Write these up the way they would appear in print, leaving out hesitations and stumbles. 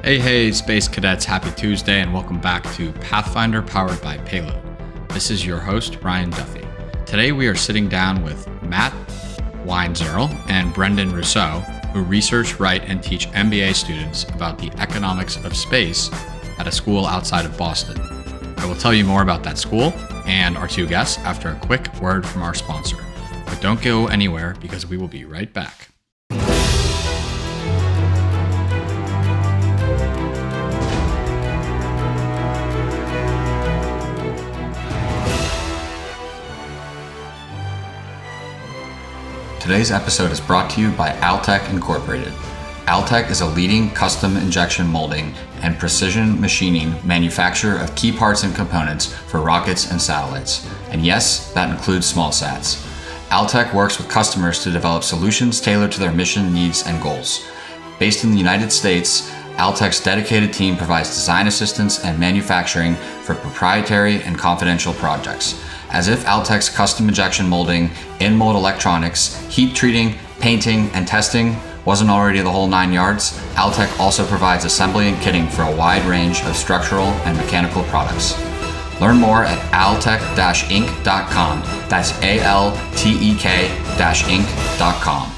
Hey, Space Cadets, happy Tuesday and welcome back to Pathfinder powered by Payload. This is your host, Ryan Duffy. Today we are sitting down with Matt Weinzierl and Brendan Rosseau, who research, write, and teach MBA students about the economics of space at a school outside of Boston. I will tell you more about that school and our two guests after a quick word from our sponsor. But don't go anywhere because we will be right back. Today's episode is brought to you by Altec Incorporated. Altec is a leading custom injection molding and precision machining manufacturer of key parts and components for rockets and satellites. And yes, that includes small sats. Altec works with customers to develop solutions tailored to their mission needs and goals. Based in the United States, Altec's dedicated team provides design assistance and manufacturing for proprietary and confidential projects. As if Altec's custom injection molding, in-mold electronics, heat treating, painting, and testing wasn't already the whole 9 yards, Altec also provides assembly and kitting for a wide range of structural and mechanical products. Learn more at altec-inc.com. That's ALTEK-inc.com.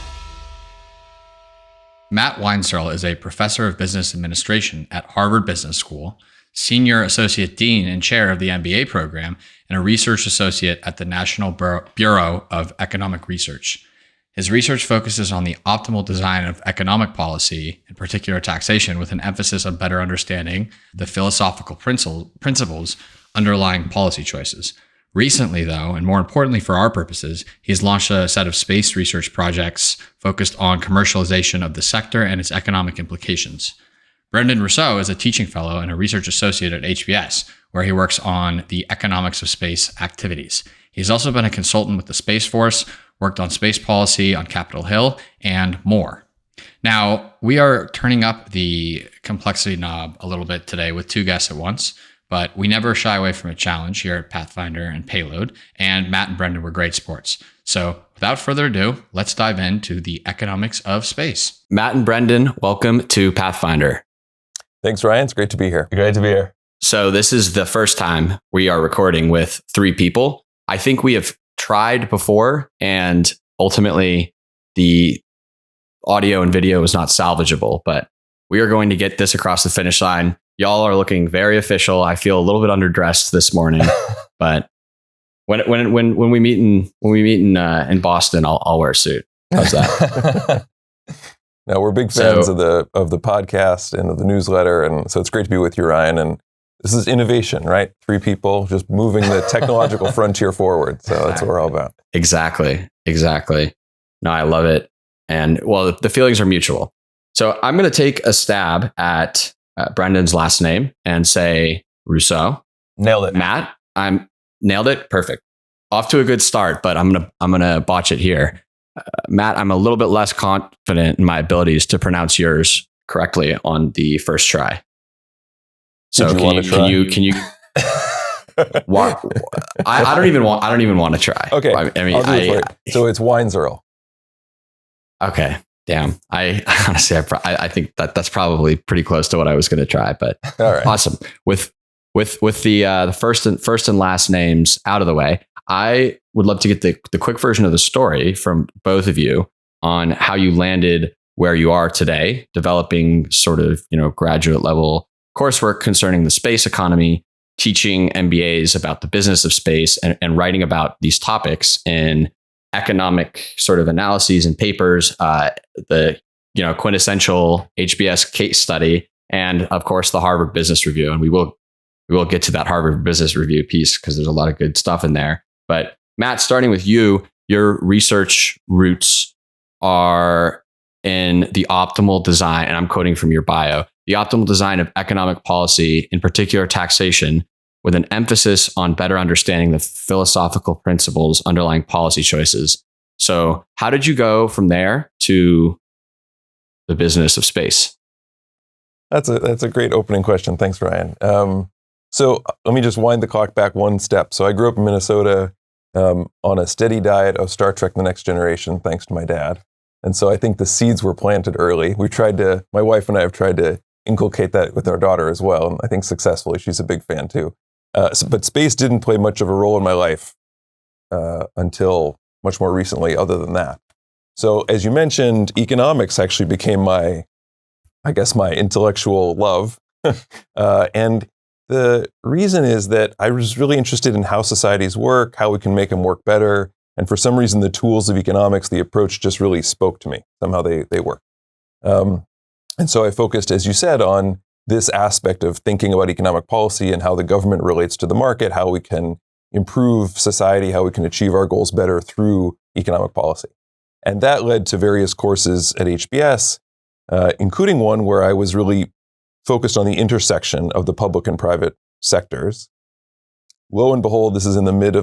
Matt Weinzierl is a professor of business administration at Harvard Business School, Senior Associate Dean and Chair of the MBA program, and a Research Associate at the National Bureau of Economic Research. His research focuses on the optimal design of economic policy, in particular taxation, with an emphasis on better understanding the philosophical principles underlying policy choices. Recently, though, and more importantly for our purposes, he's launched a set of space research projects focused on commercialization of the sector and its economic implications. Brendan Rosseau is a teaching fellow and a research associate at HBS, where he works on the economics of space activities. He's also been a consultant with the Space Force, worked on space policy on Capitol Hill, and more. Now, we are turning up the complexity knob a little bit today with two guests at once, but we never shy away from a challenge here at Pathfinder and Payload, and Matt and Brendan were great sports. So without further ado, let's dive into the economics of space. Matt and Brendan, welcome to Pathfinder. Thanks, Ryan. It's great to be here. Great to be here. So this is the first time we are recording with three people. I think we have tried before, and ultimately the audio and video is not salvageable, but we are going to get this across the finish line. Y'all are looking very official. I feel a little bit underdressed this morning, but when we meet in Boston, I'll wear a suit. How's that? No, we're big fans of the podcast and of the newsletter, and so it's great to be with you, Ryan. And this is innovation, right? Three people just moving the technological frontier forward. So that's what we're all about. Exactly. No, I love it, and well, the feelings are mutual. So I'm going to take a stab at Brendan's last name and say Rosseau. Nailed it, Matt. Nailed it. Perfect. Off to a good start, but I'm gonna botch it here. Matt, I'm a little bit less confident in my abilities to pronounce yours correctly on the first try. So can you? I don't even want to try. Okay. I mean, so it's Weinzierl. Okay. Damn. I honestly, I think that's probably pretty close to what I was going to try, but all right. Awesome. With the first and last names out of the way, I would love to get the quick version of the story from both of you on how you landed where you are today, developing sort of, graduate level coursework concerning the space economy, teaching MBAs about the business of space, and writing about these topics in economic sort of analyses and papers, the quintessential HBS case study, and of course the Harvard Business Review. And we will get to that Harvard Business Review piece because there's a lot of good stuff in there. But Matt, starting with you, your research roots are in the optimal design, and I'm quoting from your bio, the optimal design of economic policy, in particular taxation, with an emphasis on better understanding the philosophical principles underlying policy choices. So how did you go from there to the business of space? That's a great opening question. Thanks, Ryan. So let me just wind the clock back one step. So I grew up in Minnesota on a steady diet of Star Trek: The Next Generation, thanks to my dad. And so I think the seeds were planted early. My wife and I have tried to inculcate that with our daughter as well. And I think successfully, she's a big fan too. But space didn't play much of a role in my life until much more recently, other than that. So as you mentioned, economics actually became my intellectual love. And the reason is that I was really interested in how societies work, how we can make them work better. And for some reason, the tools of economics, the approach just really spoke to me. Somehow they work. And so I focused, as you said, on this aspect of thinking about economic policy and how the government relates to the market, how we can improve society, how we can achieve our goals better through economic policy. And that led to various courses at HBS, including one where I was really focused on the intersection of the public and private sectors. Lo and behold, this is in the mid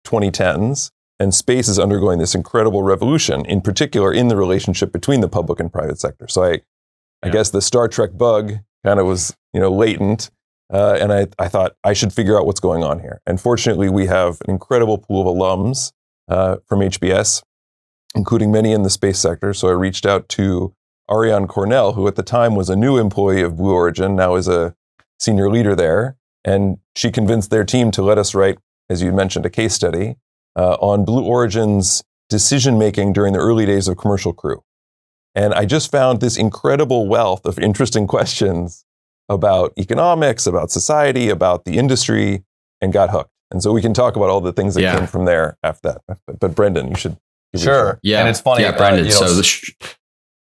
2010s, and space is undergoing this incredible revolution, in particular in the relationship between the public and private sector. So I guess the Star Trek bug kind of was, latent, and I thought I should figure out what's going on here. And fortunately, we have an incredible pool of alums from HBS, including many in the space sector. So I reached out to Ariane Cornell, who at the time was a new employee of Blue Origin, now is a senior leader there. And she convinced their team to let us write, as you mentioned, a case study on Blue Origin's decision-making during the early days of Commercial Crew. And I just found this incredible wealth of interesting questions about economics, about society, about the industry, and got hooked. And so we can talk about all the things that came from there after that. But Brendan, you should. Sure. Yeah. And it's funny. Yeah, Brendan.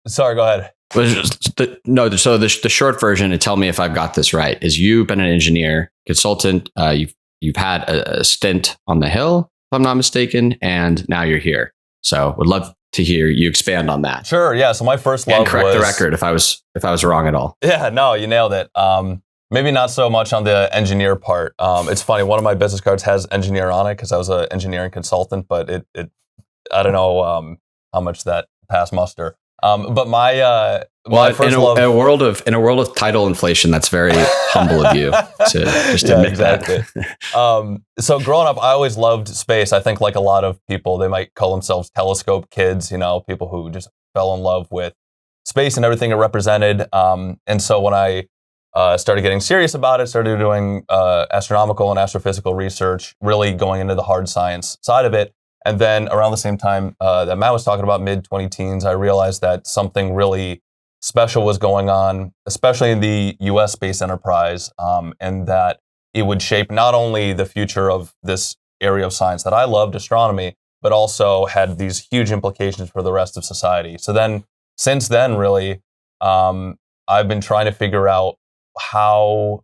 Sorry, go ahead. So the short version, and tell me if I've got this right, is you've been an engineer, consultant. You've had a stint on the Hill, if I'm not mistaken, and now you're here. So would love to hear you expand on that. Sure. Yeah. So my first love and correct the record if I was wrong at all. Yeah. No, you nailed it. Maybe not so much on the engineer part. It's funny. One of my business cards has engineer on it because I was an engineering consultant, but it I don't know how much that passed muster. But my first love, in a world of title inflation, that's very humble of you to just admit that. So growing up, I always loved space. I think like a lot of people, they might call themselves telescope kids. People who just fell in love with space and everything it represented. And so when I started getting serious about it, started doing astronomical and astrophysical research, really going into the hard science side of it. And then around the same time that Matt was talking about, mid-20-teens, I realized that something really special was going on, especially in the U.S. space enterprise, and that it would shape not only the future of this area of science that I loved, astronomy, but also had these huge implications for the rest of society. So then, since then, really, I've been trying to figure out how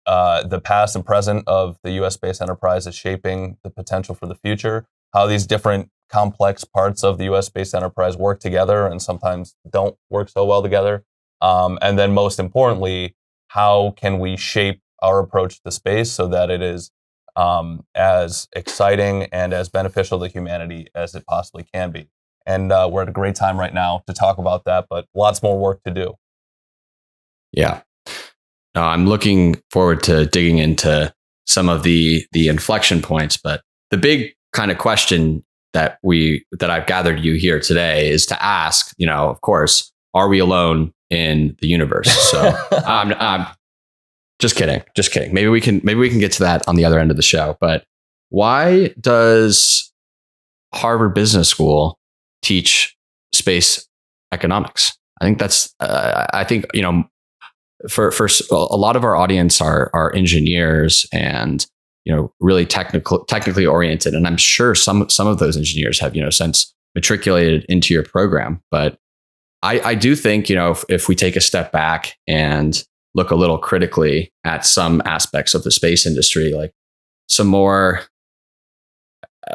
the past and present of the U.S. space enterprise is shaping the potential for the future, how these different complex parts of the U.S. space enterprise work together and sometimes don't work so well together. And then most importantly, how can we shape our approach to space so that it is as exciting and as beneficial to humanity as it possibly can be. And we're at a great time right now to talk about that, but lots more work to do. Yeah. I'm looking forward to digging into some of the inflection points, but the big kind of question that I've gathered you here today is to ask, of course, are we alone in the universe? So I'm just kidding. Maybe we can get to that on the other end of the show. But why does Harvard Business School teach space economics? I think that's for a lot of our audience are engineers and really technically oriented. And I'm sure some of those engineers have, since matriculated into your program. But I do think, if we take a step back and look a little critically at some aspects of the space industry, like some more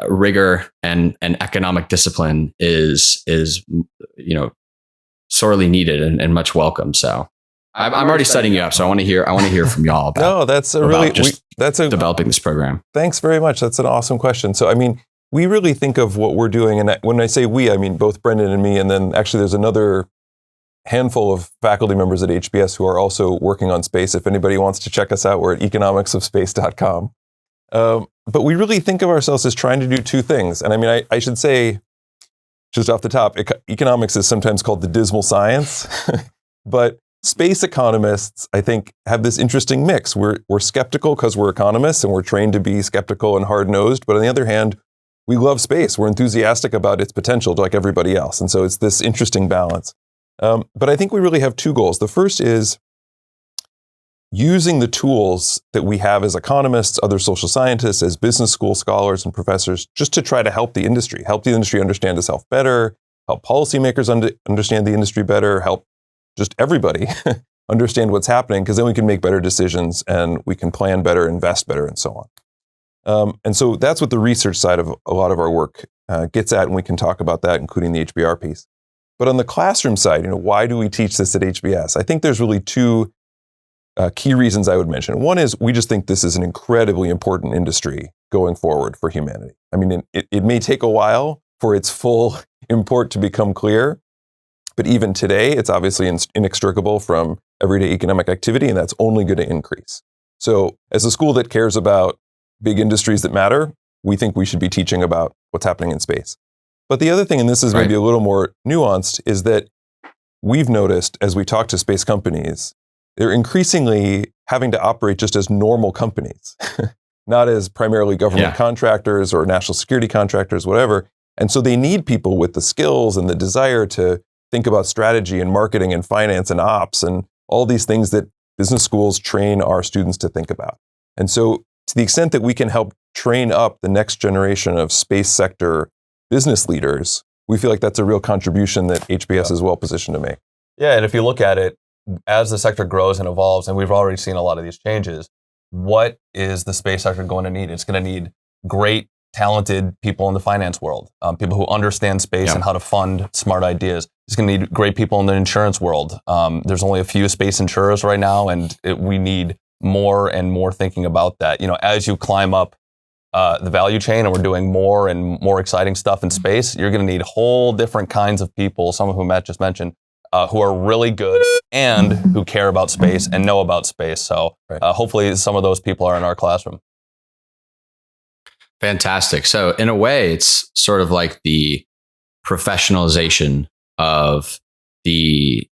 rigor and economic discipline is sorely needed and much welcome. So I'm already setting you up, so I want to hear from y'all about. No, developing this program. Thanks very much. That's an awesome question. So, we really think of what we're doing, and when I say we, I mean both Brendan and me, and then actually there's another handful of faculty members at HBS who are also working on space. If anybody wants to check us out, we're at economicsofspace.com. But we really think of ourselves as trying to do two things. And I should say, just off the top, economics is sometimes called the dismal science, but space economists, I think, have this interesting mix. We're skeptical because we're economists and we're trained to be skeptical and hard-nosed. But on the other hand, we love space. We're enthusiastic about its potential, like everybody else. And so it's this interesting balance. But I think we really have two goals. The first is using the tools that we have as economists, other social scientists, as business school scholars and professors, just to try to help the industry understand itself better, help policymakers understand the industry better, help just everybody understand what's happening, because then we can make better decisions and we can plan better, invest better, and so on. And so that's what the research side of a lot of our work gets at, and we can talk about that, including the HBR piece. But on the classroom side, why do we teach this at HBS? I think there's really two key reasons I would mention. One is we just think this is an incredibly important industry going forward for humanity. I mean, it may take a while for its full import to become clear, but even today, it's obviously inextricable from everyday economic activity, and that's only going to increase. So as a school that cares about big industries that matter, we think we should be teaching about what's happening in space. But the other thing, and this is maybe a little more nuanced, is that we've noticed as we talk to space companies, they're increasingly having to operate just as normal companies, not as primarily government contractors or national security contractors, whatever. And so they need people with the skills and the desire to think about strategy and marketing and finance and ops and all these things that business schools train our students to think about. And so to the extent that we can help train up the next generation of space sector business leaders, we feel like that's a real contribution that HBS is well positioned to make. Yeah, and if you look at it, as the sector grows and evolves, and we've already seen a lot of these changes, what is the space sector going to need? It's going to need great, talented people in the finance world, people who understand space and how to fund smart ideas. It's going to need great people in the insurance world. There's only a few space insurers right now, and we need more and more thinking about that. As you climb up the value chain and we're doing more and more exciting stuff in space, you're going to need whole different kinds of people, some of whom Matt just mentioned, who are really good and who care about space and know about space. So hopefully some of those people are in our classroom. Fantastic. So in a way, it's sort of like the professionalization of the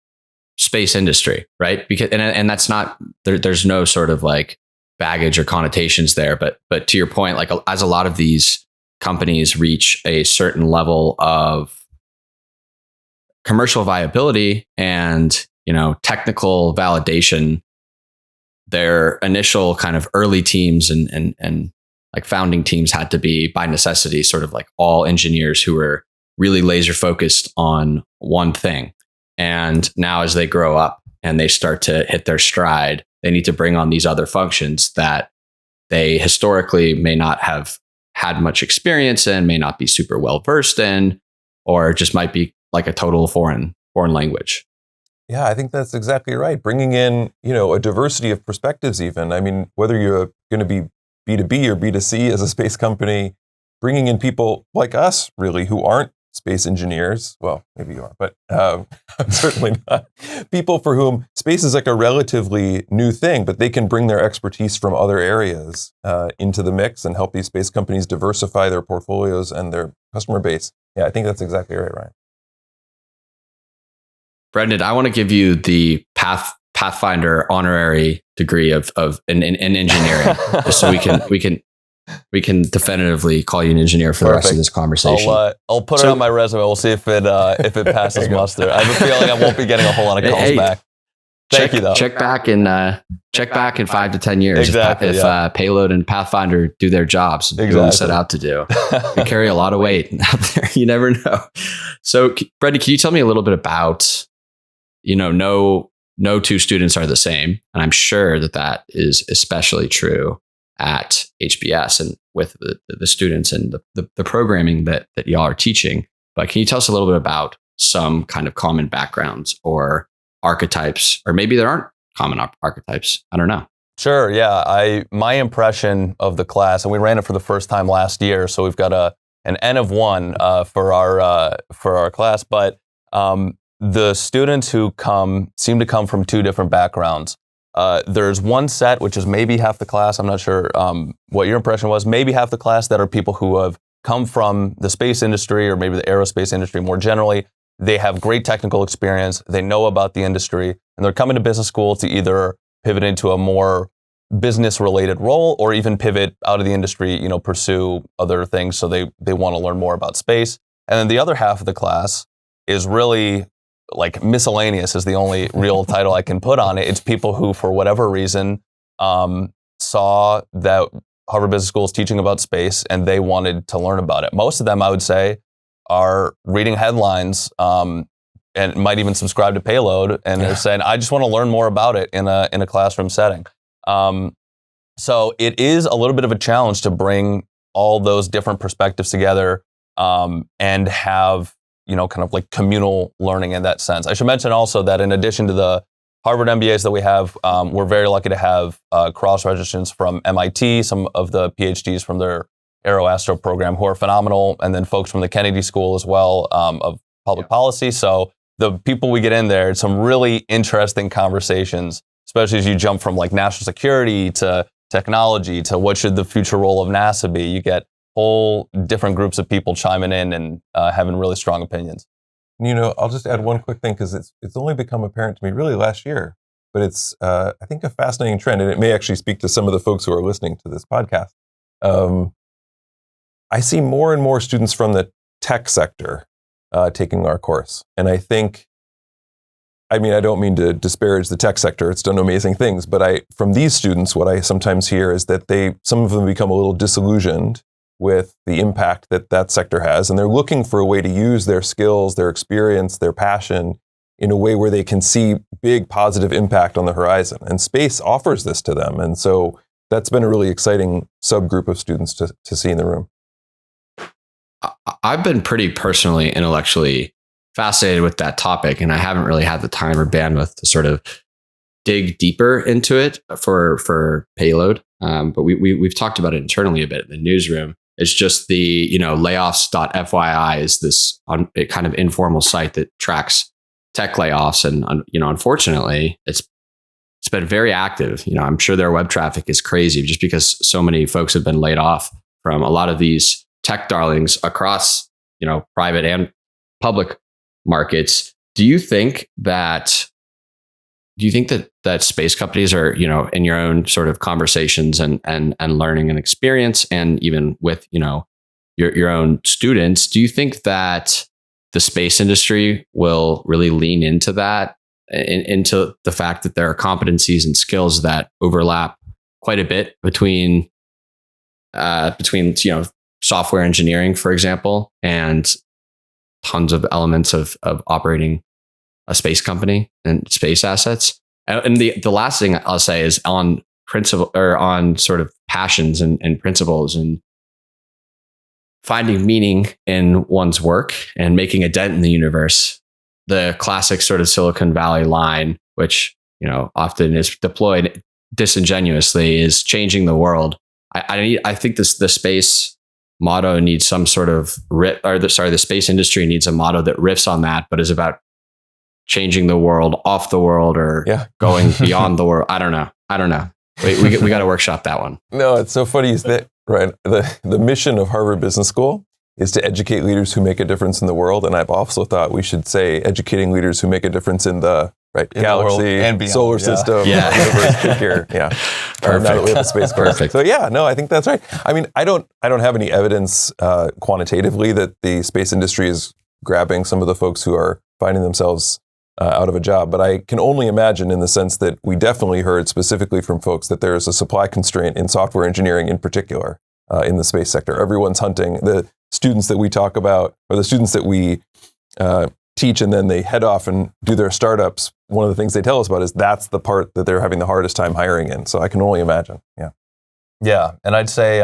space industry, right? Because and that's not there's no sort of like baggage or connotations there, but to your point, like as a lot of these companies reach a certain level of commercial viability and technical validation, their initial kind of early teams and like founding teams had to be by necessity sort of like all engineers who were really laser focused on one thing. And now as they grow up and they start to hit their stride, they need to bring on these other functions that they historically may not have had much experience in, may not be super well versed in, or just might be like a total foreign language. Yeah, I think that's exactly right. Bringing in, a diversity of perspectives even. I mean, whether you're going to be B2B or B2C as a space company, bringing in people like us, really, who aren't space engineers. Well, maybe you are, but certainly not. People for whom space is like a relatively new thing, but they can bring their expertise from other areas into the mix and help these space companies diversify their portfolios and their customer base. Yeah, I think that's exactly right, Ryan. Brendan, I want to give you the Pathfinder honorary degree of in engineering, just so we can definitively call you an engineer for the rest of this conversation. I'll put it on my resume. We'll see if it passes muster. I have a feeling I won't be getting a whole lot of calls back. Thank you, though. Check back in 5 to 10 years if Payload and Pathfinder do their jobs, do what they set out to do. We carry a lot of weight out there. You never know. So, Brendan, can you tell me a little bit about, no two students are the same, and I'm sure that is especially true at HBS and with the students and the programming that y'all are teaching. But can you tell us a little bit about some kind of common backgrounds or archetypes, or maybe there aren't common archetypes? I don't know. Sure. Yeah. My impression of the class, and we ran it for the first time last year, so we've got an N of 1 for our class. But the students who seem to come from two different backgrounds. There's one set, which is maybe half the class. I'm not sure what your impression was. Maybe half the class that are people who have come from the space industry or maybe the aerospace industry more generally, they have great technical experience, they know about the industry, and they're coming to business school to either pivot into a more business-related role or even pivot out of the industry, pursue other things. So they want to learn more about space. And then the other half of the class is really like miscellaneous is the only real title I can put on it. It's people who, for whatever reason, saw that Harvard Business School is teaching about space and they wanted to learn about it. Most of them, I would say, are reading headlines and might even subscribe to Payload, and they're saying, I just want to learn more about it in a classroom setting. So it is a little bit of a challenge to bring all those different perspectives together and have, kind of like communal learning in that sense. I should mention also that in addition to the Harvard MBAs that we have, we're very lucky to have cross-registrants from MIT, some of the PhDs from their Aero-Astro program who are phenomenal, and then folks from the Kennedy School as well of public policy. So the people we get in there, it's some really interesting conversations, especially as you jump from like national security to technology to what should the future role of NASA be. You get whole different groups of people chiming in and having really strong opinions. I'll just add one quick thing because it's only become apparent to me really last year, but it's I think a fascinating trend, and it may actually speak to some of the folks who are listening to this podcast. I see more and more students from the tech sector taking our course, and I don't mean to disparage the tech sector. It's done amazing things, but from these students, what I sometimes hear is that some of them become a little disillusioned with the impact that sector has, and they're looking for a way to use their skills, their experience, their passion in a way where they can see big positive impact on the horizon. And space offers this to them, and so that's been a really exciting subgroup of students to see in the room. I've been pretty personally, intellectually fascinated with that topic, and I haven't really had the time or bandwidth to sort of dig deeper into it for Payload. But we've talked about it internally a bit in the newsroom. It's just the layoffs.fyi is this kind of informal site that tracks tech layoffs, and unfortunately, it's been very active. I'm sure their web traffic is crazy just because so many folks have been laid off from a lot of these tech darlings across private and public markets. Do you think that space companies are, in your own sort of conversations and learning and experience, and even with, your own students, do you think that the space industry will really lean into that, into the fact that there are competencies and skills that overlap quite a bit between software engineering, for example, and tons of elements of operating a space company and space assets? And the last thing I'll say is on principle, or on sort of passions and principles, and finding meaning in one's work and making a dent in the universe. The classic sort of Silicon Valley line, which often is deployed disingenuously, is changing the world. I think the space motto needs some sort of the space industry needs a motto that riffs on that, but is about changing the world off the world, or going beyond the world. I don't know. We got to workshop that one. No, it's so funny. Is that right? The mission of Harvard Business School is to educate leaders who make a difference in the world. And I've also thought we should say educating leaders who make a difference in the galaxy, and beyond, solar system, universe, pick here. Yeah. Perfect. Now that we have the space Perfect. So I think that's right. I mean, I don't have any evidence quantitatively that the space industry is grabbing some of the folks who are finding themselves out of a job. But I can only imagine, in the sense that we definitely heard specifically from folks that there is a supply constraint in software engineering in particular in the space sector. Everyone's hunting. The students that we talk about, or the students that we teach and then they head off and do their startups, one of the things they tell us about is that's the part that they're having the hardest time hiring in. So I can only imagine. Yeah. Yeah. And I'd say,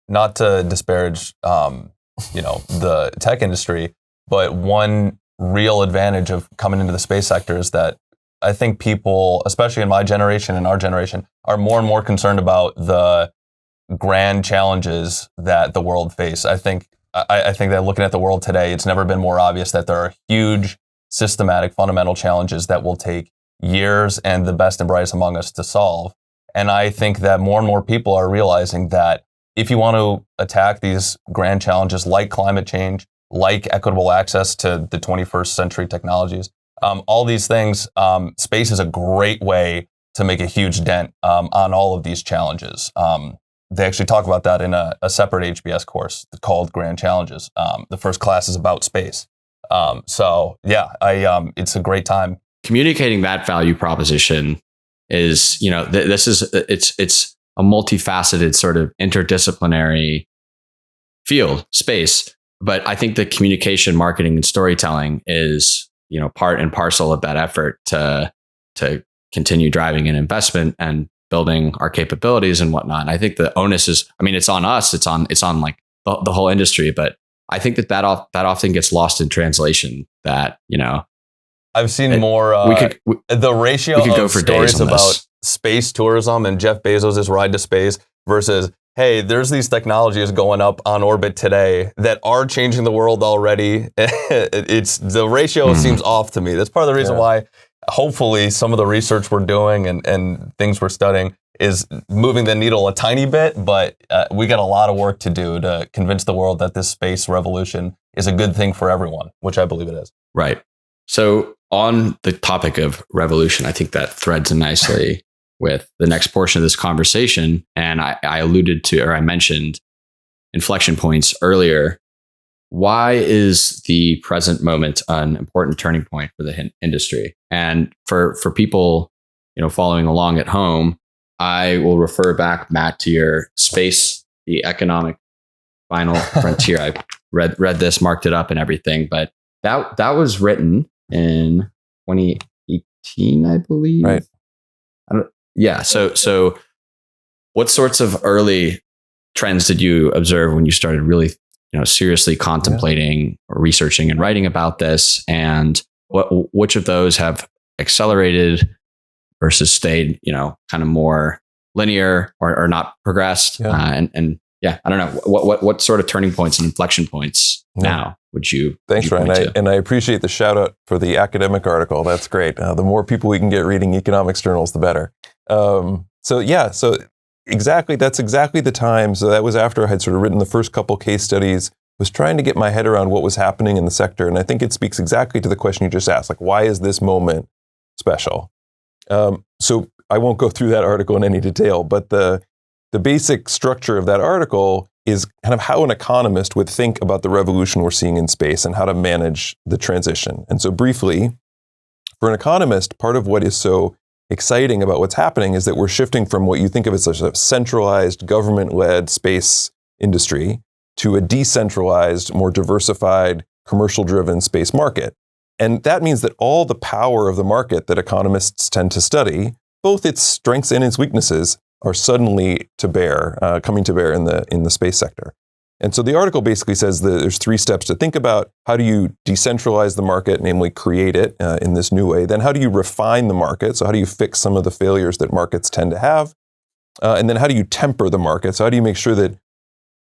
not to disparage, the tech industry, but one real advantage of coming into the space sector is that I think people, especially in my generation and our generation, are more and more concerned about the grand challenges that the world face. I think that looking at the world today, it's never been more obvious that there are huge, systematic, fundamental challenges that will take years and the best and brightest among us to solve. And I think that more and more people are realizing that if you want to attack these grand challenges like climate change, like equitable access to the 21st century technologies. All these things, space is a great way to make a huge dent on all of these challenges. They actually talk about that in a separate HBS course called Grand Challenges. The first class is about space. It's a great time. Communicating that value proposition is, it's a multifaceted sort of interdisciplinary field, space. But I think the communication, marketing, and storytelling is, part and parcel of that effort to continue driving an investment and building our capabilities and whatnot. And I think the onus is, it's on us. It's on like the whole industry. But I think that often gets lost in translation. That I've seen more. The ratio of stories about space tourism and Jeff Bezos' ride to space versus, hey, there's these technologies going up on orbit today that are changing the world already. The ratio seems off to me. That's part of the reason why, hopefully, some of the research we're doing and things we're studying is moving the needle a tiny bit, but we got a lot of work to do to convince the world that this space revolution is a good thing for everyone, which I believe it is. Right. So on the topic of revolution, I think that threads nicely with the next portion of this conversation. And I alluded to, or I mentioned inflection points earlier. Why is the present moment an important turning point for the industry? And for people, following along at home, I will refer back, Matt, to your Space, the Economic Final Frontier. I read this, marked it up and everything, but that was written in 2018, I believe. Right. So what sorts of early trends did you observe when you started really, seriously contemplating or researching and writing about this? And which of those have accelerated versus stayed, kind of more linear or not progressed? I don't know. What sort of turning points and inflection points now would you? Thanks, Ryan. And I appreciate the shout out for the academic article. That's great. The more people we can get reading economics journals, the better. So exactly, that's exactly the time. So that was after I had sort of written the first couple case studies, was trying to get my head around what was happening in the sector. And I think it speaks exactly to the question you just asked, like, why is this moment special? So I won't go through that article in any detail, but the basic structure of that article is kind of how an economist would think about the revolution we're seeing in space and how to manage the transition. And so briefly, for an economist, part of what is so exciting about what's happening is that we're shifting from what you think of as a centralized, government-led space industry to a decentralized, more diversified, commercial-driven space market. And that means that all the power of the market that economists tend to study, both its strengths and its weaknesses, are suddenly coming to bear in the space sector. And so the article basically says that there's 3 steps to think about. How do you decentralize the market, namely create it in this new way? Then how do you refine the market? So how do you fix some of the failures that markets tend to have? And then how do you temper the market? So how do you make sure that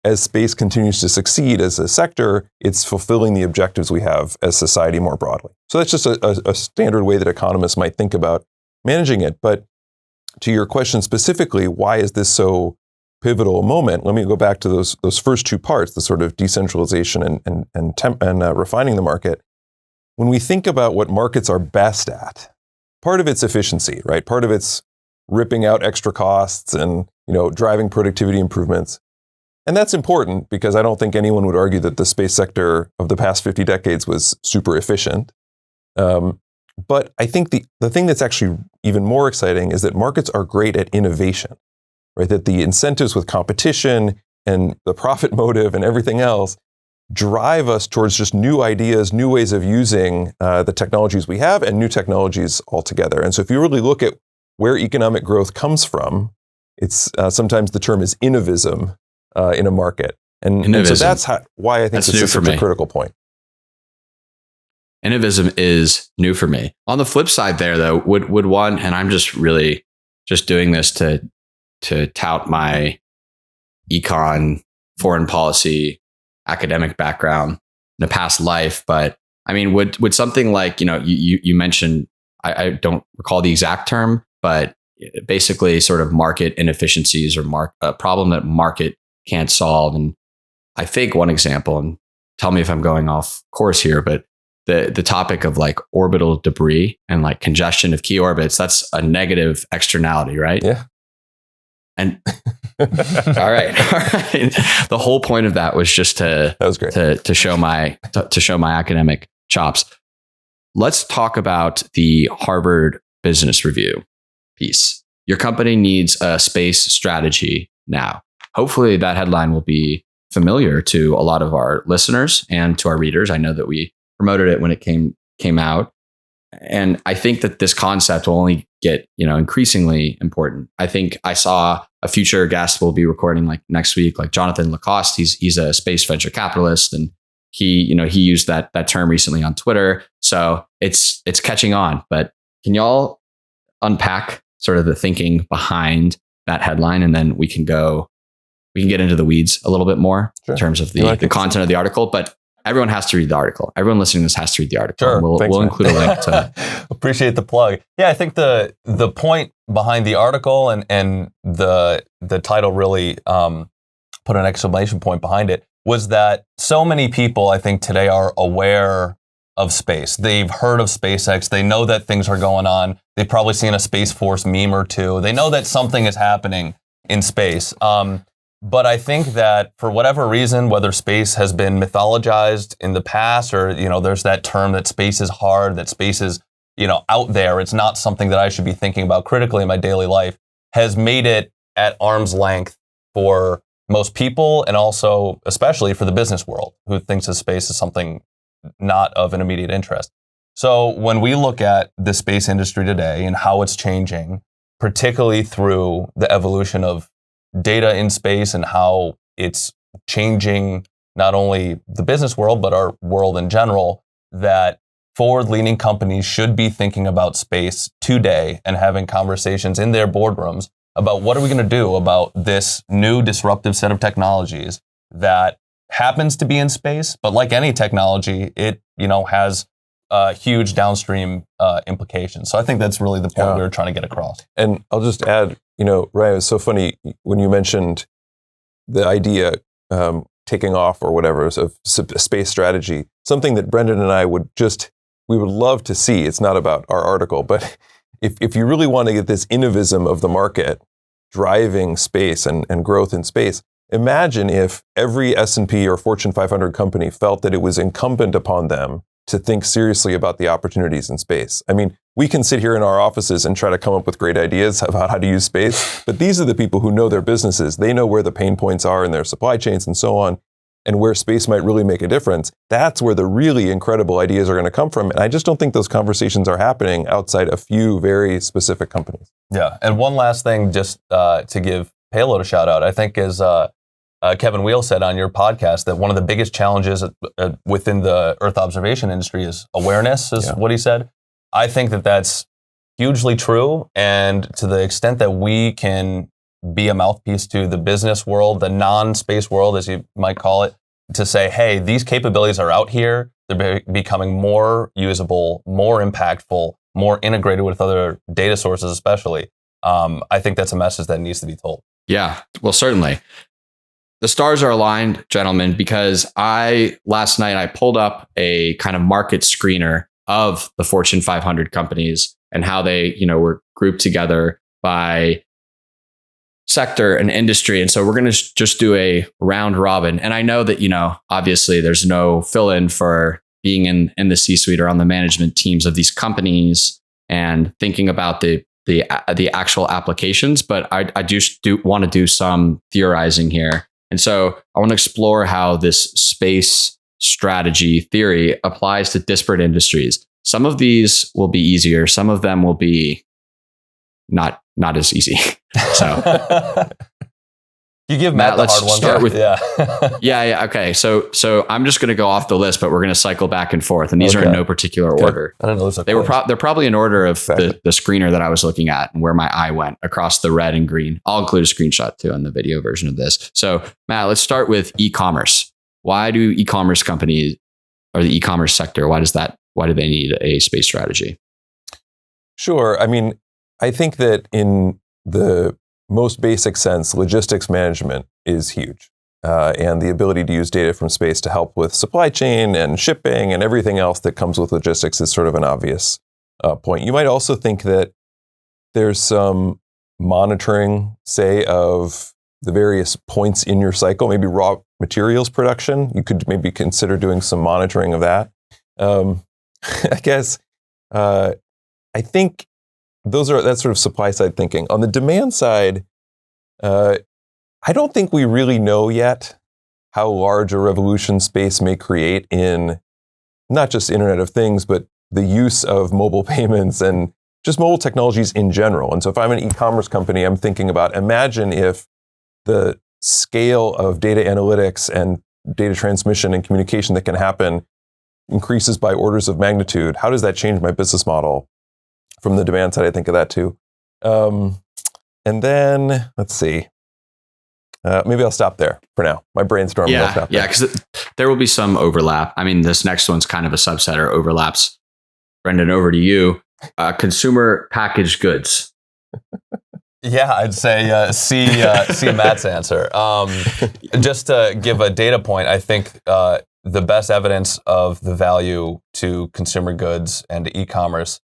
as space continues to succeed as a sector, it's fulfilling the objectives we have as society more broadly? So that's just a standard way that economists might think about managing it. But to your question specifically, why is this so pivotal a moment? Let me go back to those first 2 parts, the sort of decentralization and refining the market. When we think about what markets are best at, part of it's efficiency, right? Part of it's ripping out extra costs and driving productivity improvements. And that's important because I don't think anyone would argue that the space sector of the past 50 decades was super efficient. But I think the thing that's actually even more exciting is that markets are great at innovation, right? That the incentives with competition and the profit motive and everything else drive us towards just new ideas, new ways of using the technologies we have and new technologies altogether. And so if you really look at where economic growth comes from, it's sometimes the term is innovism in a market. And so that's why I think this is such a critical point. Innovism is new for me. On the flip side there, though, would one, and I'm just really just doing this to tout my econ, foreign policy, academic background in a past life, but I mean, would something like, you mentioned, I don't recall the exact term, but basically sort of market inefficiencies or a problem that market can't solve. And I think one example, and tell me if I'm going off course here, but the topic of like orbital debris and like congestion of key orbits, that's a negative externality, right? Yeah. And all right. The whole point of that was just that was great. to show my academic chops. Let's talk about the Harvard Business Review piece. Your company needs a space strategy now. Hopefully that headline will be familiar to a lot of our listeners and to our readers. I know that we promoted it when it came out. And I think that this concept will only get, increasingly important. I think I saw a future guest we'll be recording like next week, like Jonathan Lacoste. He's a space venture capitalist, and he used that term recently on Twitter. So it's catching on. But can y'all unpack sort of the thinking behind that headline, and then we can get into the weeds a little bit more in terms of the content of the article. But everyone has to read the article. Everyone listening to this has to read the article. Sure. We'll include a link to. Appreciate the plug. Yeah, I think the point behind the article and the title really put an exclamation point behind it was that so many people, I think, today are aware of space. They've heard of SpaceX. They know that things are going on. They've probably seen a Space Force meme or two. They know that something is happening in space. But I think that for whatever reason, whether space has been mythologized in the past or, there's that term that space is hard, that space is, out there, it's not something that I should be thinking about critically in my daily life, has made it at arm's length for most people and also especially for the business world who thinks of space as something not of an immediate interest. So when we look at the space industry today and how it's changing, particularly through the evolution of data in space and how it's changing not only the business world, but our world in general, that forward-leaning companies should be thinking about space today and having conversations in their boardrooms about what are we going to do about this new disruptive set of technologies that happens to be in space, but like any technology, it has huge downstream implications. So I think that's really the point we were trying to get across. And I'll just add, Ryan, it's so funny when you mentioned the idea taking off or whatever of space strategy, something that Brendan and I we would love to see. It's not about our article, but if you really want to get this innovism of the market driving space and growth in space, imagine if every S&P or Fortune 500 company felt that it was incumbent upon them to think seriously about the opportunities in space. I mean, we can sit here in our offices and try to come up with great ideas about how to use space, but these are the people who know their businesses. They know where the pain points are in their supply chains and so on, and where space might really make a difference. That's where the really incredible ideas are going to come from. And I just don't think those conversations are happening outside a few very specific companies. Yeah. And one last thing, just to give Payload a shout out, I think is Kevin Wheel said on your podcast that one of the biggest challenges within the Earth observation industry is awareness, is what he said. I think that that's hugely true. And to the extent that we can be a mouthpiece to the business world, the non-space world, as you might call it, to say, hey, these capabilities are out here. They're becoming more usable, more impactful, more integrated with other data sources, especially. I think that's a message that needs to be told. Yeah, well, certainly. The stars are aligned, gentlemen, because last night I pulled up a kind of market screener of the Fortune 500 companies and how they, were grouped together by sector and industry. And so we're going to just do a round robin. And I know that, obviously there's no fill in for being in the C-suite or on the management teams of these companies and thinking about the actual applications, but I do want to do some theorizing here. And so I want to explore how this space strategy theory applies to disparate industries. Some of these will be easier. Some of them will be not as easy. So you give Matt the hard one. Start with, yeah. Yeah. Okay. So I'm just going to go off the list, but we're going to cycle back and forth. And these are in no particular order. I don't know. They're probably in order of the screener that I was looking at and where my eye went across the red and green. I'll include a screenshot too in the video version of this. So Matt, let's start with e-commerce. Why do e-commerce companies or the e-commerce sector, why do they need a space strategy? Sure. I mean, I think that in the most basic sense, logistics management is huge. and the ability to use data from space to help with supply chain and shipping and everything else that comes with logistics is sort of an obvious point. You might also think that there's some monitoring, say, of the various points in your cycle, maybe raw materials production. You could maybe consider doing some monitoring of that. I guess I think that's sort of supply side thinking. On the demand side, I don't think we really know yet how large a revolution space may create in not just Internet of Things, but the use of mobile payments and just mobile technologies in general. And so if I'm an e-commerce company, I'm thinking about, imagine if the scale of data analytics and data transmission and communication that can happen increases by orders of magnitude. How does that change my business model? From the demand side, I think of that too. And then, let's see. Maybe I'll stop there for now. My brainstorming. Yeah, because there will be some overlap. I mean, this next one's kind of a subset or overlaps. Brendan, over to you. Consumer packaged goods. Yeah, I'd say see Matt's answer. Just to give a data point, I think the best evidence of the value to consumer goods and to e-commerce,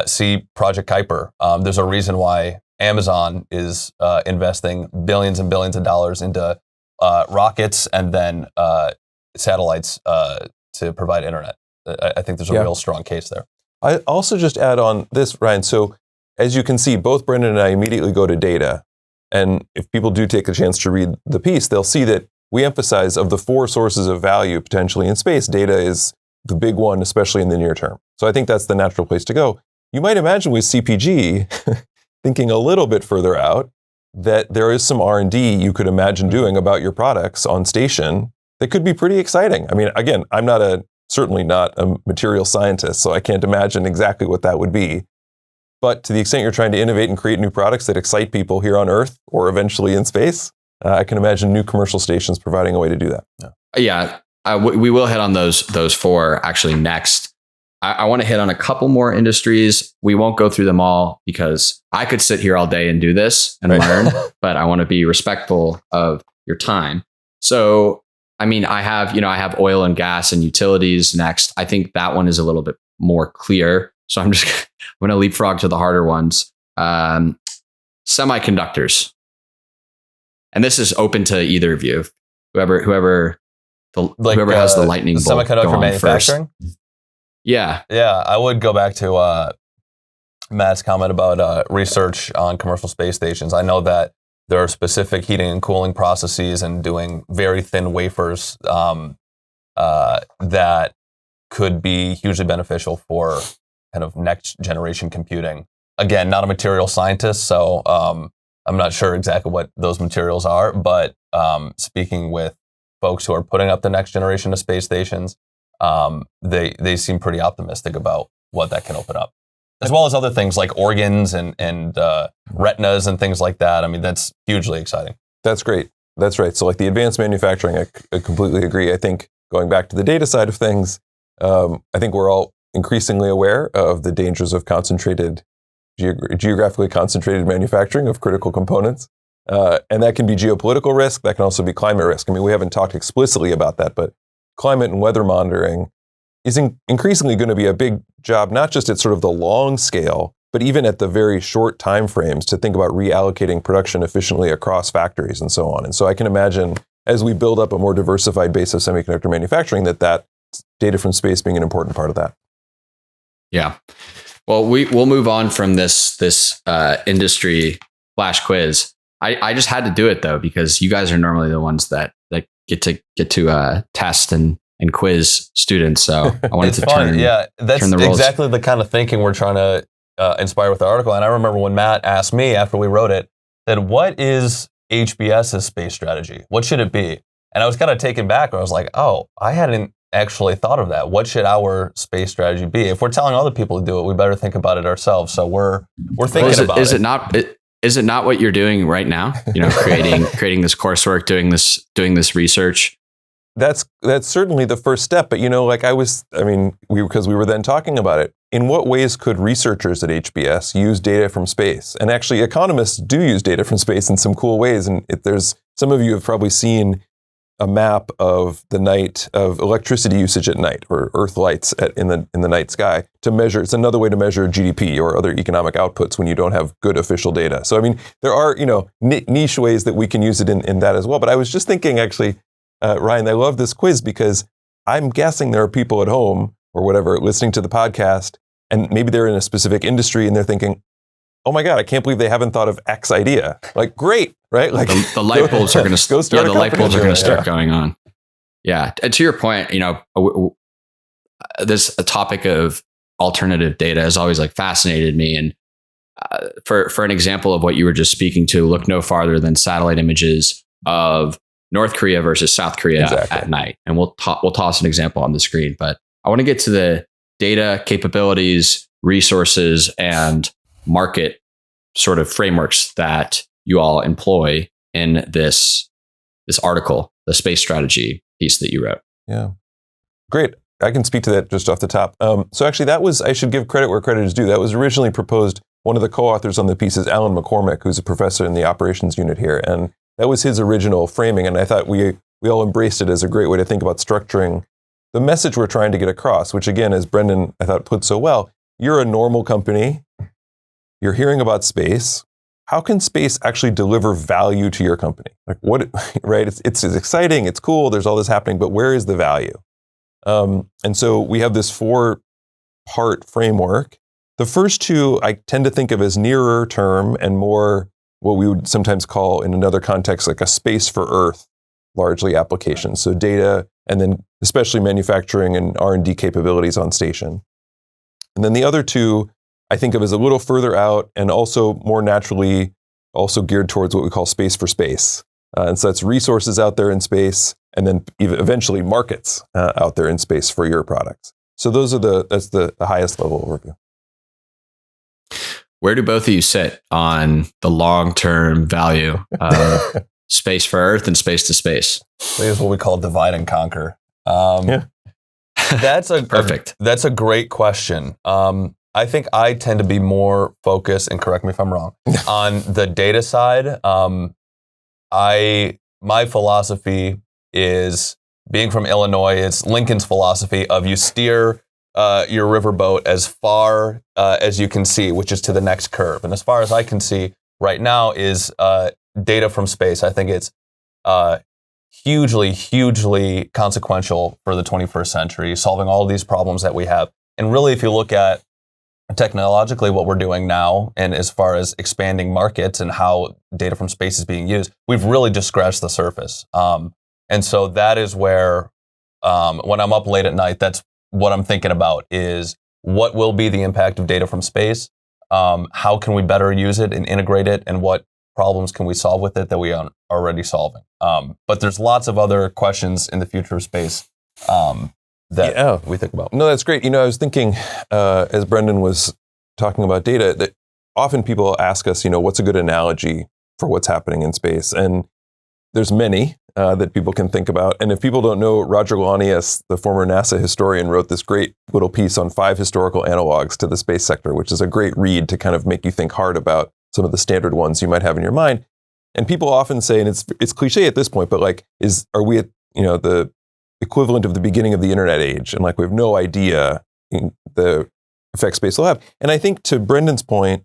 see Project Kuiper. There's a reason why Amazon is investing billions and billions of dollars into rockets and then satellites to provide internet. I think there's a real strong case there. I also just add on this, Ryan. So as you can see, both Brendan and I immediately go to data. And if people do take a chance to read the piece, they'll see that we emphasize of the 4 sources of value potentially in space, data is the big one, especially in the near term. So I think that's the natural place to go. You might imagine with CPG, thinking a little bit further out, that there is some R&D you could imagine doing about your products on station that could be pretty exciting. I mean, again, I'm certainly not a material scientist, so I can't imagine exactly what that would be. But to the extent you're trying to innovate and create new products that excite people here on Earth or eventually in space, I can imagine new commercial stations providing a way to do that. Yeah, we will hit on those 4 actually next. I want to hit on a couple more industries. We won't go through them all because I could sit here all day and do this and learn, but I want to be respectful of your time. So, I mean, I have oil and gas and utilities next. I think that one is a little bit more clear. So I'm going to leapfrog to the harder ones. Semiconductors. And this is open to either of you. Whoever has the lightning bolt semiconductor manufacturing. First. Yeah. I would go back to Matt's comment about research on commercial space stations. I know that there are specific heating and cooling processes and doing very thin wafers that could be hugely beneficial for kind of next generation computing. Again, not a material scientist, so I'm not sure exactly what those materials are, but speaking with folks who are putting up the next generation of space stations, they seem pretty optimistic about what that can open up, as well as other things like organs and retinas and things like that. I mean, that's hugely exciting. That's great. That's right. So like the advanced manufacturing, I completely agree. I think going back to the data side of things, I think we're all increasingly aware of the dangers of geographically concentrated manufacturing of critical components. And that can be geopolitical risk. That can also be climate risk. I mean, we haven't talked explicitly about that, but climate and weather monitoring is increasingly going to be a big job, not just at sort of the long scale, but even at the very short time frames to think about reallocating production efficiently across factories and so on. And so I can imagine as we build up a more diversified base of semiconductor manufacturing, that data from space being an important part of that. Yeah. Well, we'll move on from this industry flash quiz. I just had to do it though, because you guys are normally the ones that get to test and quiz students. So I wanted to turn the roles. Exactly the kind of thinking we're trying to inspire with the article. And I remember when Matt asked me after we wrote it, that what is HBS's space strategy? What should it be? And I was kind of taken back. I was like, oh, I hadn't actually thought of that. What should our space strategy be? If we're telling other people to do it, we better think about it ourselves. So we're thinking about it. Is it not what you're doing right now? You know, creating this coursework, doing this research. That's certainly the first step. But because we were then talking about it. In what ways could researchers at HBS use data from space? And actually, economists do use data from space in some cool ways. And there's some of you have probably seen a map of the night of electricity usage at night, or Earth lights in the night sky to measure. It's another way to measure GDP or other economic outputs when you don't have good official data. So I mean, there are niche ways that we can use it in that as well. But I was just thinking, actually, Ryan, I love this quiz because I'm guessing there are people at home or whatever listening to the podcast, and maybe they're in a specific industry and they're thinking, oh my God, I can't believe they haven't thought of X idea. Like, great, right? Like the light bulbs are going to the light bulbs are going to start going on. Yeah. And to your point, this a topic of alternative data has always like fascinated me. And for an example of what you were just speaking to, look no farther than satellite images of North Korea versus South Korea at night. And we'll toss an example on the screen, but I want to get to the data, capabilities, resources, and market sort of frameworks that you all employ in this article, the space strategy piece that you wrote. Yeah. Great. I can speak to that just off the top. So actually I should give credit where credit is due. That was originally proposed. One of the co-authors on the piece is Alan McCormick, who's a professor in the operations unit here. And that was his original framing. And I thought we all embraced it as a great way to think about structuring the message we're trying to get across, which again, as Brendan, I thought, put so well, you're a normal company. You're hearing about space. How can space actually deliver value to your company? Like what, right? It's exciting. It's cool. There's all this happening, but where is the value? And so we have this 4-part framework. The first 2 I tend to think of as nearer term and more what we would sometimes call in another context, like a space for Earth, largely applications. So data, and then especially manufacturing and R&D capabilities on station. And then the other 2 I think of as a little further out and also more naturally also geared towards what we call space for space. And so that's resources out there in space, and then eventually markets out there in space for your products. So that's the highest level overview. Where do both of you sit on the long-term value of space for Earth and space to space? This is what we call divide and conquer. That's perfect. That's a great question. I think I tend to be more focused, and correct me if I'm wrong, on the data side. My philosophy is, being from Illinois, it's Lincoln's philosophy of you steer your riverboat as far as you can see, which is to the next curve. And as far as I can see right now is data from space. I think it's hugely, hugely consequential for the 21st century, solving all of these problems that we have. And really, if you look at technologically what we're doing now, and as far as expanding markets and how data from space is being used, we've really just scratched the surface. And so that is where, when I'm up late at night, that's what I'm thinking about, is what will be the impact of data from space? How can we better use it and integrate it? And what problems can we solve with it that we aren't already solving? But there's lots of other questions in the future of space that we think about. No, that's great. I was thinking, as Brendan was talking about data, that often people ask us, what's a good analogy for what's happening in space? And there's many that people can think about. And if people don't know, Roger Lanius, the former NASA historian, wrote this great little piece on 5 historical analogs to the space sector, which is a great read to kind of make you think hard about some of the standard ones you might have in your mind. And people often say, and it's cliche at this point, but like, are we at the equivalent of the beginning of the internet age? And like, we have no idea the effect space will have. And I think, to Brendan's point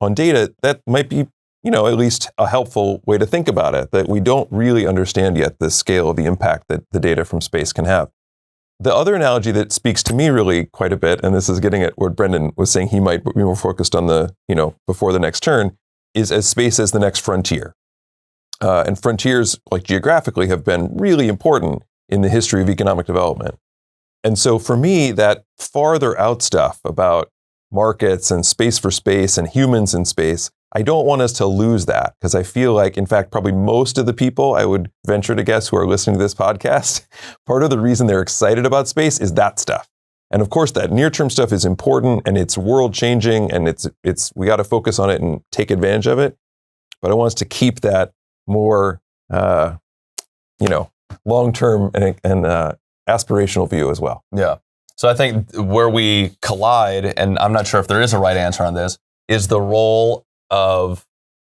on data, that might be at least a helpful way to think about it, that we don't really understand yet the scale of the impact that the data from space can have. The other analogy that speaks to me really quite a bit, and this is getting at what Brendan was saying, he might be more focused on the, before the next turn, is as space as the next frontier. And frontiers, like geographically, have been really important in the history of economic development. And so for me, that farther out stuff about markets and space for space and humans in space, I don't want us to lose that, because I feel like, in fact, probably most of the people, I would venture to guess, who are listening to this podcast, part of the reason they're excited about space is that stuff. And of course, that near-term stuff is important, and it's world-changing, and we got to focus on it and take advantage of it. But I want us to keep that more, long-term and aspirational view as well. Yeah. So I think where we collide, and I'm not sure if there is a right answer on this, is the role of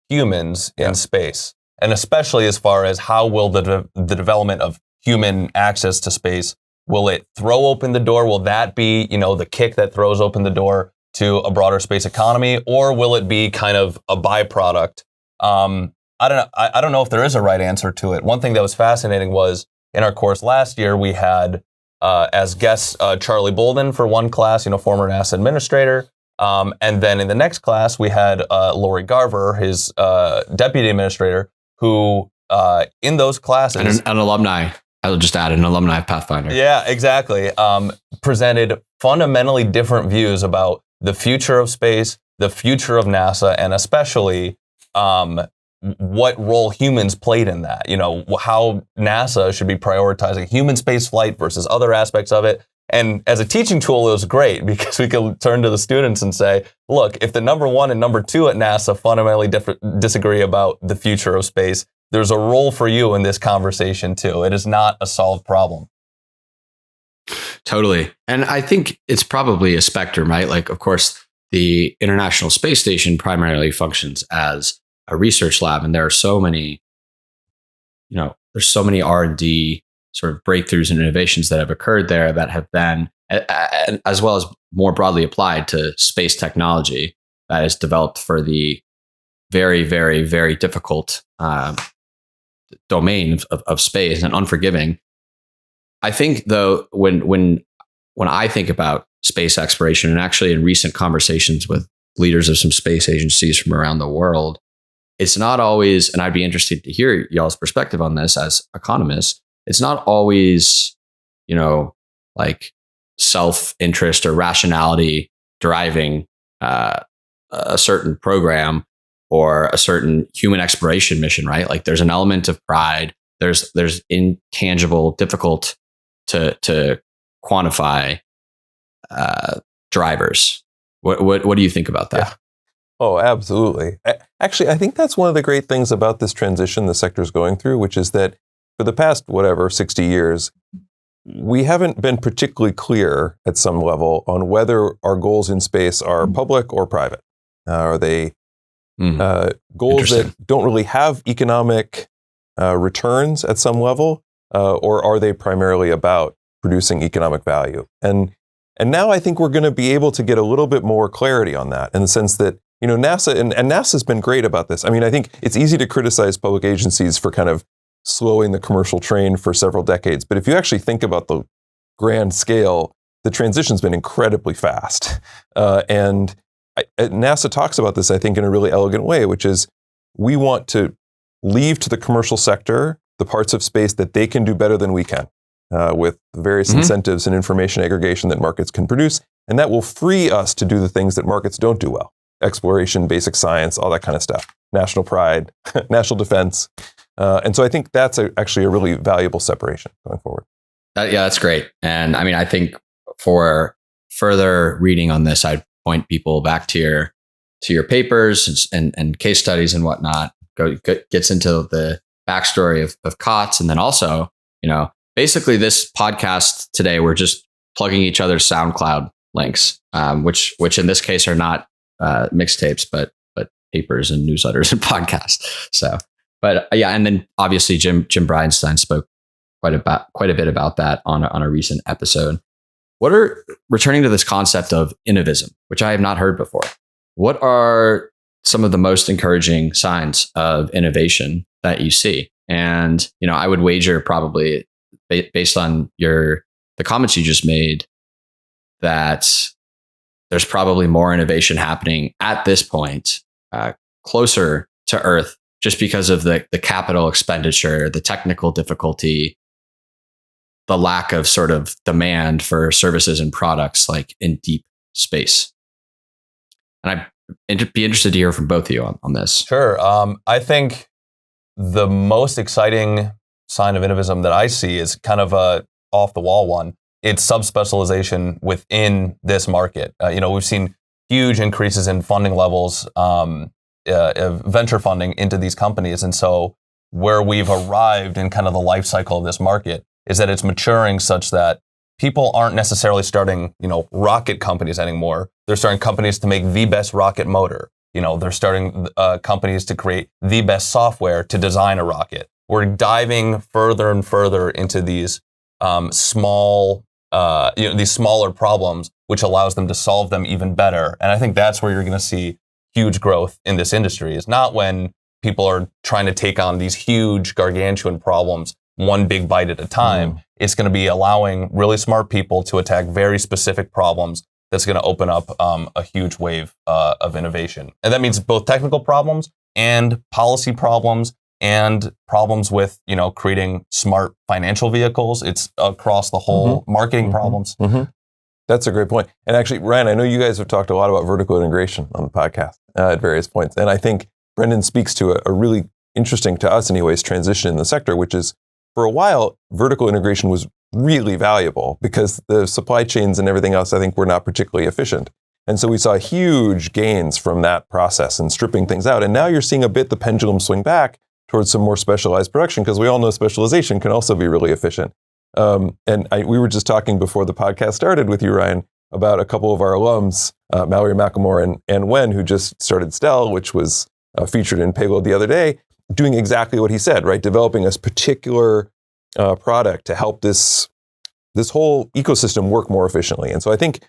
humans in space. and especially as far as how will the development of human access to space, will it throw open the door? Will that be, the kick that throws open the door to a broader space economy, or will it be kind of a byproduct? I don't know if there is a right answer to it. One thing that was fascinating was in our course last year, we had as guests Charlie Bolden for one class, former NASA administrator. And then in the next class, we had Lori Garver, his deputy administrator, who in those classes... And an alumni. I'll just add an alumni of Pathfinder. Yeah, exactly. Presented fundamentally different views about the future of space, the future of NASA, and especially what role humans played in that. How NASA should be prioritizing human space flight versus other aspects of it. And as a teaching tool, it was great because we could turn to the students and say, look, if the number 1 and number 2 at NASA fundamentally disagree about the future of space, there's a role for you in this conversation too. It is not a solved problem. Totally. And I think it's probably a spectrum, right? Like, of course, the International Space Station primarily functions as a research lab. And there are so many, there's so many R&D sort of breakthroughs and innovations that have occurred there that have been, as well as more broadly applied to space technology that is developed for the very, very, very difficult domain of space and unforgiving. I think, though, when I think about space exploration, and actually in recent conversations with leaders of some space agencies from around the world, it's not always, and I'd be interested to hear y'all's perspective on this as economists, it's not always, like self-interest or rationality driving a certain program or a certain human exploration mission, right? Like there's an element of pride. There's intangible, difficult to quantify drivers. What do you think about that? Yeah. Oh, absolutely. Actually, I think that's one of the great things about this transition the sector's going through, which is that for the past, 60 years, we haven't been particularly clear at some level on whether our goals in space are public or private. Are they goals that don't really have economic returns at some level, or are they primarily about producing economic value? And now I think we're going to be able to get a little bit more clarity on that, in the sense that NASA and NASA's been great about this. I mean, I think it's easy to criticize public agencies for kind of slowing the commercial train for several decades, but if you actually think about the grand scale, the transition's been incredibly fast. And NASA talks about this, I think, in a really elegant way, which is we want to leave to the commercial sector the parts of space that they can do better than we can, with various incentives and information aggregation that markets can produce. And that will free us to do the things that markets don't do well: exploration, basic science, all that kind of stuff, national pride, national defense. And so I think that's actually a really valuable separation going forward. That's great. And I mean, I think for further reading on this, I'd point people back to your papers and case studies and whatnot. Gets into the backstory of COTS. And then also, basically this podcast today, we're just plugging each other's SoundCloud links, which in this case are not mixtapes, but papers and newsletters and podcasts. So, but yeah. And then obviously Jim Bridenstine spoke quite a bit about that on a recent episode. Returning to this concept of innovism, which I have not heard before, what are some of the most encouraging signs of innovation that you see? And, I would wager probably based on the comments you just made, that there's probably more innovation happening at this point, closer to Earth, just because of the capital expenditure, the technical difficulty, the lack of sort of demand for services and products like in deep space. And I'd be interested to hear from both of you on this. Sure. I think the most exciting sign of innovism that I see is kind of a off the wall one. It's subspecialization within this market. We've seen huge increases in funding levels, venture funding into these companies. And so where we've arrived in kind of the life cycle of this market is that it's maturing such that people aren't necessarily starting, rocket companies anymore. They're starting companies to make the best rocket motor. they're starting companies to create the best software to design a rocket. We're diving further and further into these smaller problems, which allows them to solve them even better. And I think that's where you're going to see huge growth in this industry. Is not when people are trying to take on these huge, gargantuan problems one big bite at a time. It's going to be allowing really smart people to attack very specific problems. That's going to open up a huge wave of innovation. And that means both technical problems and policy problems and problems with, creating smart financial vehicles. It's across the whole marketing problems. That's a great point. And actually, Ryan, I know you guys have talked a lot about vertical integration on the podcast at various points. And I think Brendan speaks to a really interesting, to us anyways, transition in the sector, which is, for a while, vertical integration was really valuable because the supply chains and everything else, I think, were not particularly efficient. And so we saw huge gains from that process and stripping things out. And now you're seeing a bit the pendulum swing back towards some more specialized production, because we all know specialization can also be really efficient. We were just talking before the podcast started with you, Ryan, about a couple of our alums, Mallory McLemore and Wen, who just started Stell, which was featured in Payload the other day, doing exactly what he said, right? Developing a particular product to help this whole ecosystem work more efficiently. And so I think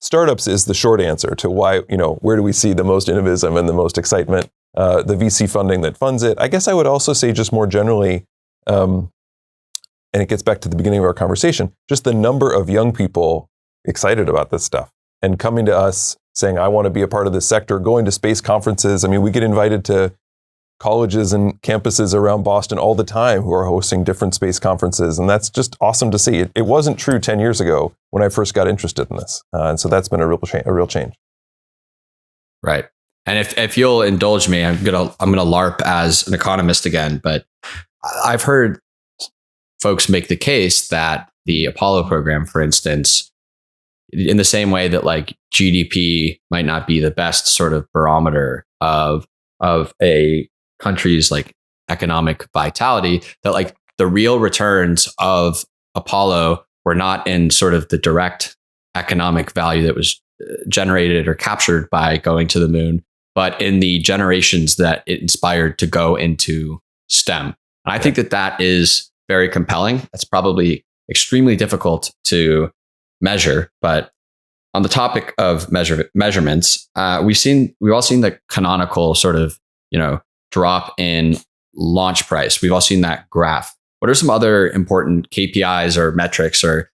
startups is the short answer to why, where do we see the most innovism and the most excitement, the VC funding that funds it. I guess I would also say, just more generally, and it gets back to the beginning of our conversation, just the number of young people excited about this stuff and coming to us saying, I want to be a part of this sector, going to space conferences. I mean, we get invited to colleges and campuses around Boston all the time who are hosting different space conferences. And that's just awesome to see. It wasn't true 10 years ago when I first got interested in this. And so that's been a real change. Right. And if you'll indulge me, I'm gonna LARP as an economist again, but I've heard folks make the case that the Apollo program, for instance, in the same way that like GDP might not be the best sort of barometer of a country's like economic vitality, that like the real returns of Apollo were not in sort of the direct economic value that was generated or captured by going to the moon, but in the generations that it inspired to go into STEM. And I think that is very compelling. That's probably extremely difficult to measure, but on the topic of measurements, we've all seen the canonical sort of, drop in launch price. We've all seen that graph. What are some other important KPIs or metrics, or,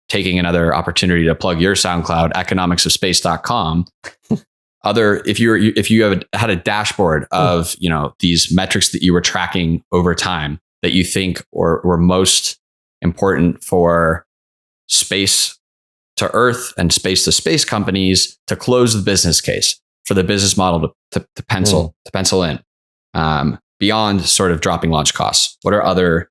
taking another opportunity to plug your SoundCloud, economicsofspace.com. If you had a dashboard of, these metrics that you were tracking over time that you think were most important for space to Earth and space to space companies to close the business case, for the business model to pencil in, beyond sort of dropping launch costs? What are other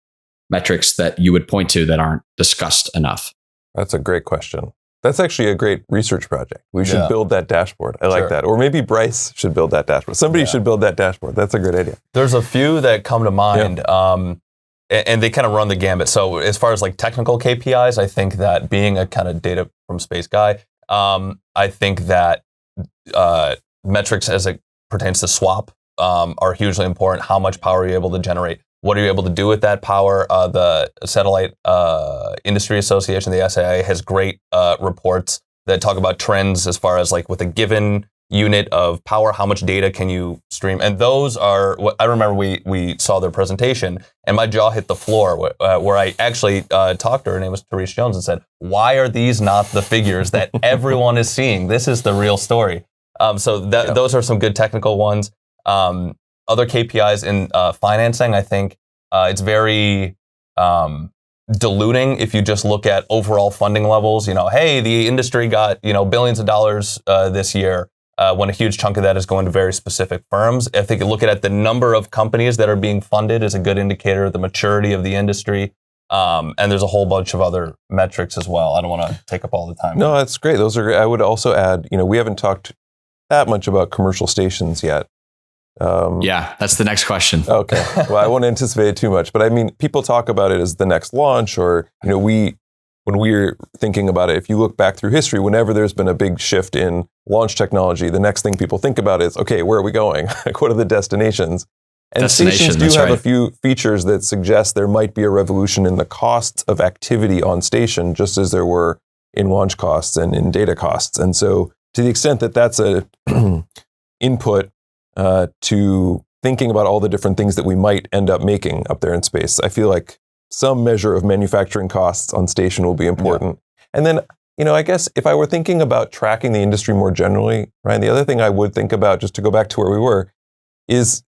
metrics that you would point to that aren't discussed enough? That's a great question. That's actually a great research project. We should build that dashboard. I like that. Or maybe Bryce should build that dashboard. Somebody should build that dashboard. That's a good idea. There's a few that come to mind, and they kind of run the gambit. So as far as like technical KPIs, I think that, being a kind of data from space guy, I think that metrics as it pertains to swap are hugely important. How much power are you able to generate? What are you able to do with that power? The Satellite Industry Association, the SAI, has great reports that talk about trends as far as like with a given unit of power, how much data can you stream? And those are what I remember we saw their presentation and my jaw hit the floor where I actually talked to her name was Therese Jones and said, why are these not the figures that everyone is seeing? This is the real story. Those are some good technical ones. Other KPIs in financing, I think it's very diluting if you just look at overall funding levels. Hey, the industry got billions of dollars this year, when a huge chunk of that is going to very specific firms. I think looking at the number of companies that are being funded is a good indicator of the maturity of the industry. And there's a whole bunch of other metrics as well. I don't want to take up all the time. No, that's great. Those are great. I would also add, we haven't talked that much about commercial stations yet. That's the next question. Okay. Well, I won't anticipate it too much, but I mean, people talk about it as the next launch, or, we when we're thinking about it, if you look back through history, whenever there's been a big shift in launch technology, the next thing people think about is, okay, where are we going? Like, what are the destinations? And stations do have a few features that suggest there might be a revolution in the costs of activity on station, just as there were in launch costs and in data costs. And so to the extent that that's a input to thinking about all the different things that we might end up making up there in space, I feel like some measure of manufacturing costs on station will be important. Yeah. And then, I guess if I were thinking about tracking the industry more generally, Ryan, the other thing I would think about, just to go back to where we were, is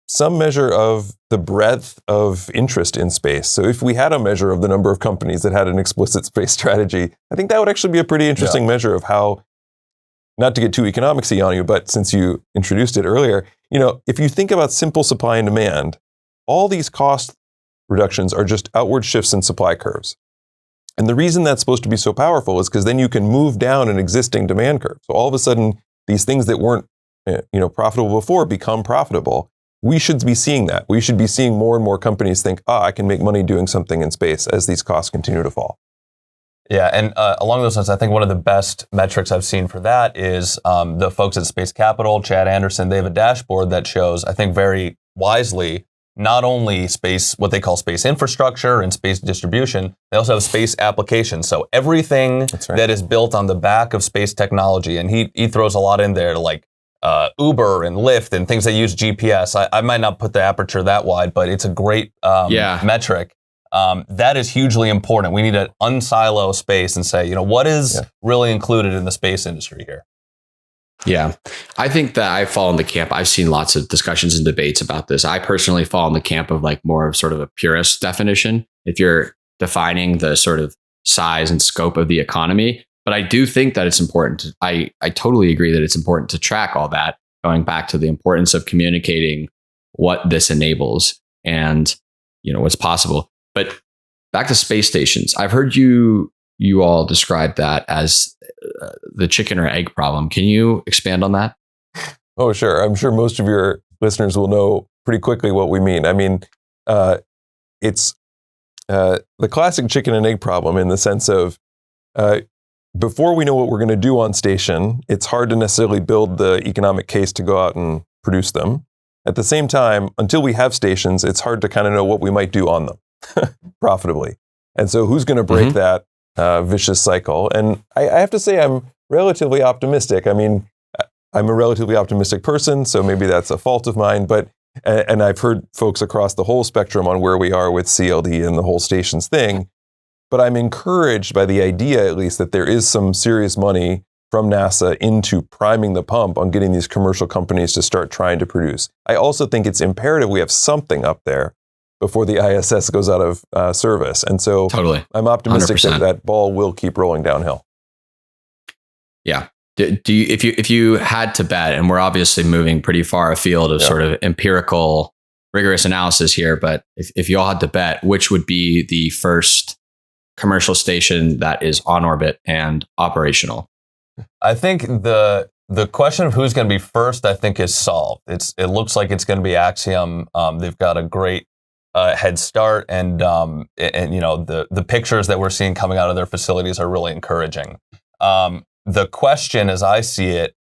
some measure of the breadth of interest in space. So if we had a measure of the number of companies that had an explicit space strategy, I think that would actually be a pretty interesting measure of how, not to get too economicsy on you, but since you introduced it earlier, if you think about simple supply and demand, all these cost reductions are just outward shifts in supply curves. And the reason that's supposed to be so powerful is because then you can move down an existing demand curve. So all of a sudden, these things that weren't profitable before become profitable. We should be seeing that. We should be seeing more and more companies think, I can make money doing something in space as these costs continue to fall. Yeah, and along those lines, I think one of the best metrics I've seen for that is the folks at Space Capital, Chad Anderson, they have a dashboard that shows, I think very wisely, not only space, what they call space infrastructure and space distribution, they also have space applications. So everything that is built on the back of space technology, and he throws a lot in there, like Uber and Lyft and things that use GPS. I might not put the aperture that wide, but it's a great metric. That is hugely important. We need to unsilo space and say, what is really included in the space industry here? Yeah, I think that I fall in the camp. I've seen lots of discussions and debates about this. I personally fall in the camp of like more of sort of a purist definition, if you're defining the sort of size and scope of the economy. But I do think that it's important. I totally agree that it's important to track all that, going back to the importance of communicating what this enables and, what's possible. But back to space stations, I've heard you all describe that as the chicken or egg problem. Can you expand on that? Oh, sure. I'm sure most of your listeners will know pretty quickly what we mean. I mean, it's the classic chicken and egg problem in the sense of before we know what we're going to do on station, it's hard to necessarily build the economic case to go out and produce them. At the same time, until we have stations, it's hard to kind of know what we might do on them profitably. And so who's going to break that vicious cycle? And I have to say I'm relatively optimistic. I mean, I'm a relatively optimistic person, so maybe that's a fault of mine. But and I've heard folks across the whole spectrum on where we are with CLD and the whole stations thing. But I'm encouraged by the idea, at least, that there is some serious money from NASA into priming the pump on getting these commercial companies to start trying to produce. I also think it's imperative we have something up there before the ISS goes out of service. And so I'm optimistic 100%. that ball will keep rolling downhill. Yeah. Do you, if you had to bet, and we're obviously moving pretty far afield of sort of empirical, rigorous analysis here, but if you all had to bet, which would be the first commercial station that is on orbit and operational? I think the question of who's going to be first, I think, is solved. It looks like it's going to be Axiom. They've got a great head start, and the pictures that we're seeing coming out of their facilities are really encouraging. The question, as I see it,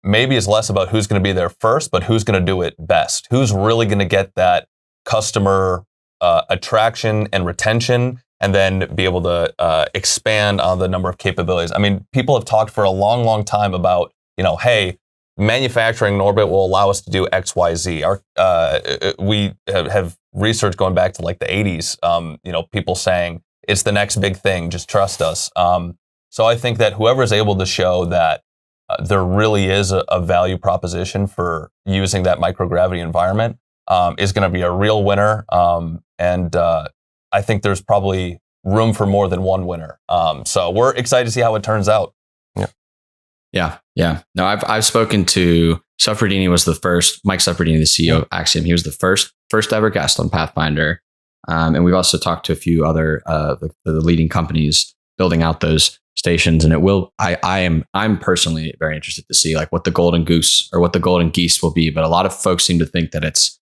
maybe is less about who's going to be there first, but who's going to do it best. Who's really going to get that customer attraction and retention, and then be able to expand on the number of capabilities. I mean, people have talked for a long, long time about, hey, manufacturing in orbit will allow us to do X, Y, Z. We have research going back to like the 80s, people saying it's the next big thing, just trust us. So I think that whoever is able to show that there really is a value proposition for using that microgravity environment is going to be a real winner. And I think there's probably room for more than one winner. So we're excited to see how it turns out. Yeah. No, I've spoken to Suffredini was the first, Mike Suffredini, the CEO of Axiom. He was the first ever guest on Pathfinder. And we've also talked to a few other the leading companies building out those stations. And it will, I'm personally very interested to see like what the golden goose or what the golden geese will be. But a lot of folks seem to think that it's,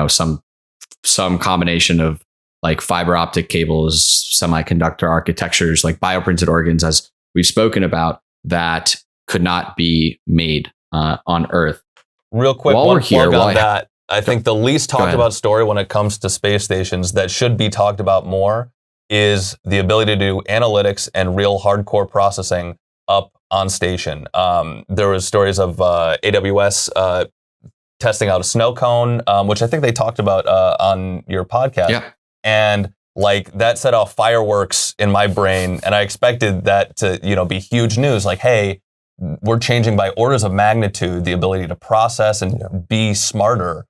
some combination of like fiber optic cables, semiconductor architectures, like bioprinted organs, as we've spoken about, that could not be made on Earth. Real quick, while one plug on that. I think the least talked about story when it comes to space stations that should be talked about more is the ability to do analytics and real hardcore processing up on station. There was stories of AWS testing out a snow cone, which I think they talked about on your podcast. Yeah. And like that set off fireworks in my brain, and I expected that to, be huge news. Like, hey, we're changing by orders of magnitude the ability to process and be smarter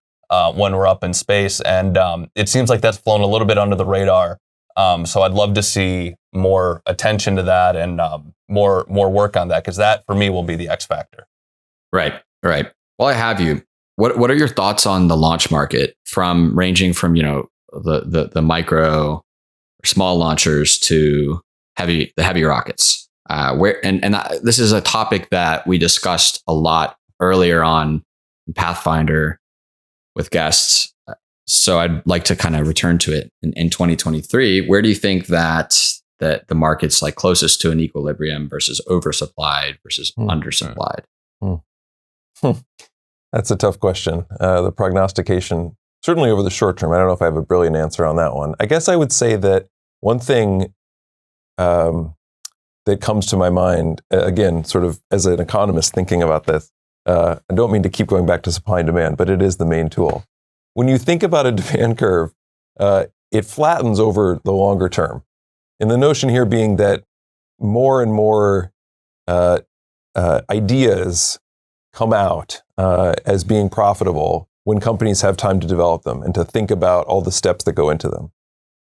when we're up in space. And it seems like that's flown a little bit under the radar. So I'd love to see more attention to that and more work on that, because that for me will be the X factor. Right. Well, I have you. What are your thoughts on the launch market, ranging from the micro or small launchers to the heavy rockets? This is a topic that we discussed a lot earlier on in Pathfinder with guests. So I'd like to kind of return to it in 2023. Where do you think that the market's like closest to an equilibrium versus oversupplied versus undersupplied? That's a tough question. The prognostication, certainly over the short term, I don't know if I have a brilliant answer on that one. I guess I would say that one thing that comes to my mind, again, sort of as an economist thinking about this, I don't mean to keep going back to supply and demand, but it is the main tool. When you think about a demand curve, it flattens over the longer term. And the notion here being that more and more ideas come out as being profitable when companies have time to develop them and to think about all the steps that go into them.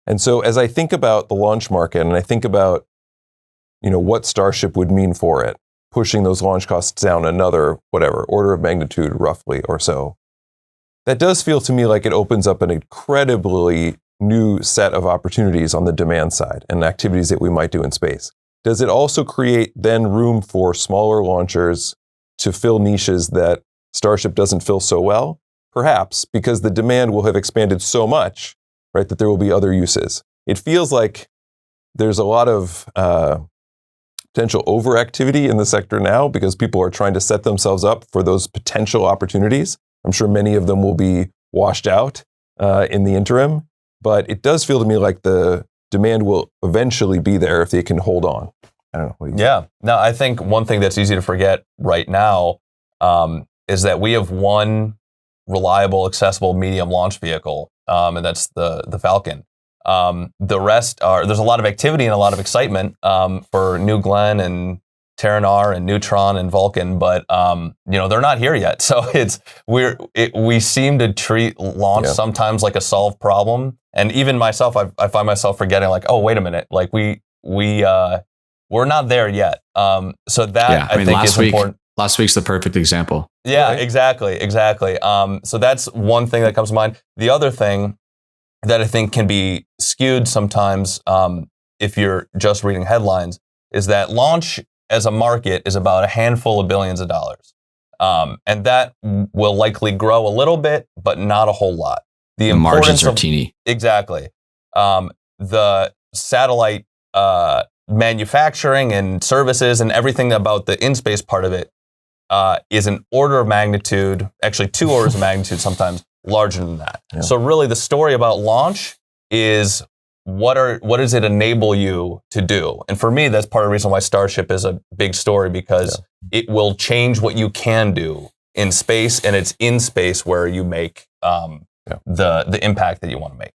And so as I think about the launch market and I think about, what Starship would mean for it, pushing those launch costs down another, order of magnitude roughly or so, that does feel to me like it opens up an incredibly new set of opportunities on the demand side and activities that we might do in space. Does it also create then room for smaller launchers to fill niches that Starship doesn't fill so well? Perhaps, because the demand will have expanded so much, right, that there will be other uses. It feels like there's a lot of potential overactivity in the sector now because people are trying to set themselves up for those potential opportunities. I'm sure many of them will be washed out in the interim, but it does feel to me like the demand will eventually be there if they can hold on. I don't know. Yeah. No, I think one thing that's easy to forget right now is that we have one reliable, accessible medium launch vehicle, and that's the Falcon. The rest there's a lot of activity and a lot of excitement for New Glenn and Terranar and Neutron and Vulcan, but they're not here yet. So we seem to treat launch sometimes like a solved problem, and even myself, I find myself forgetting, like, oh, wait a minute, like we're not there yet. So that I think is important. Last week's the perfect example. Yeah, right? Exactly. So that's one thing that comes to mind. The other thing that I think can be skewed sometimes if you're just reading headlines is that launch as a market is about a handful of billions of dollars. And that will likely grow a little bit, but not a whole lot. The margins are teeny. Exactly. The satellite manufacturing and services and everything about the in-space part of it is an order of magnitude, actually 2 orders of magnitude sometimes, larger than that. Yeah. So really the story about launch is what does it enable you to do? And for me, that's part of the reason why Starship is a big story, because it will change what you can do in space, and it's in space where you make the impact that you want to make.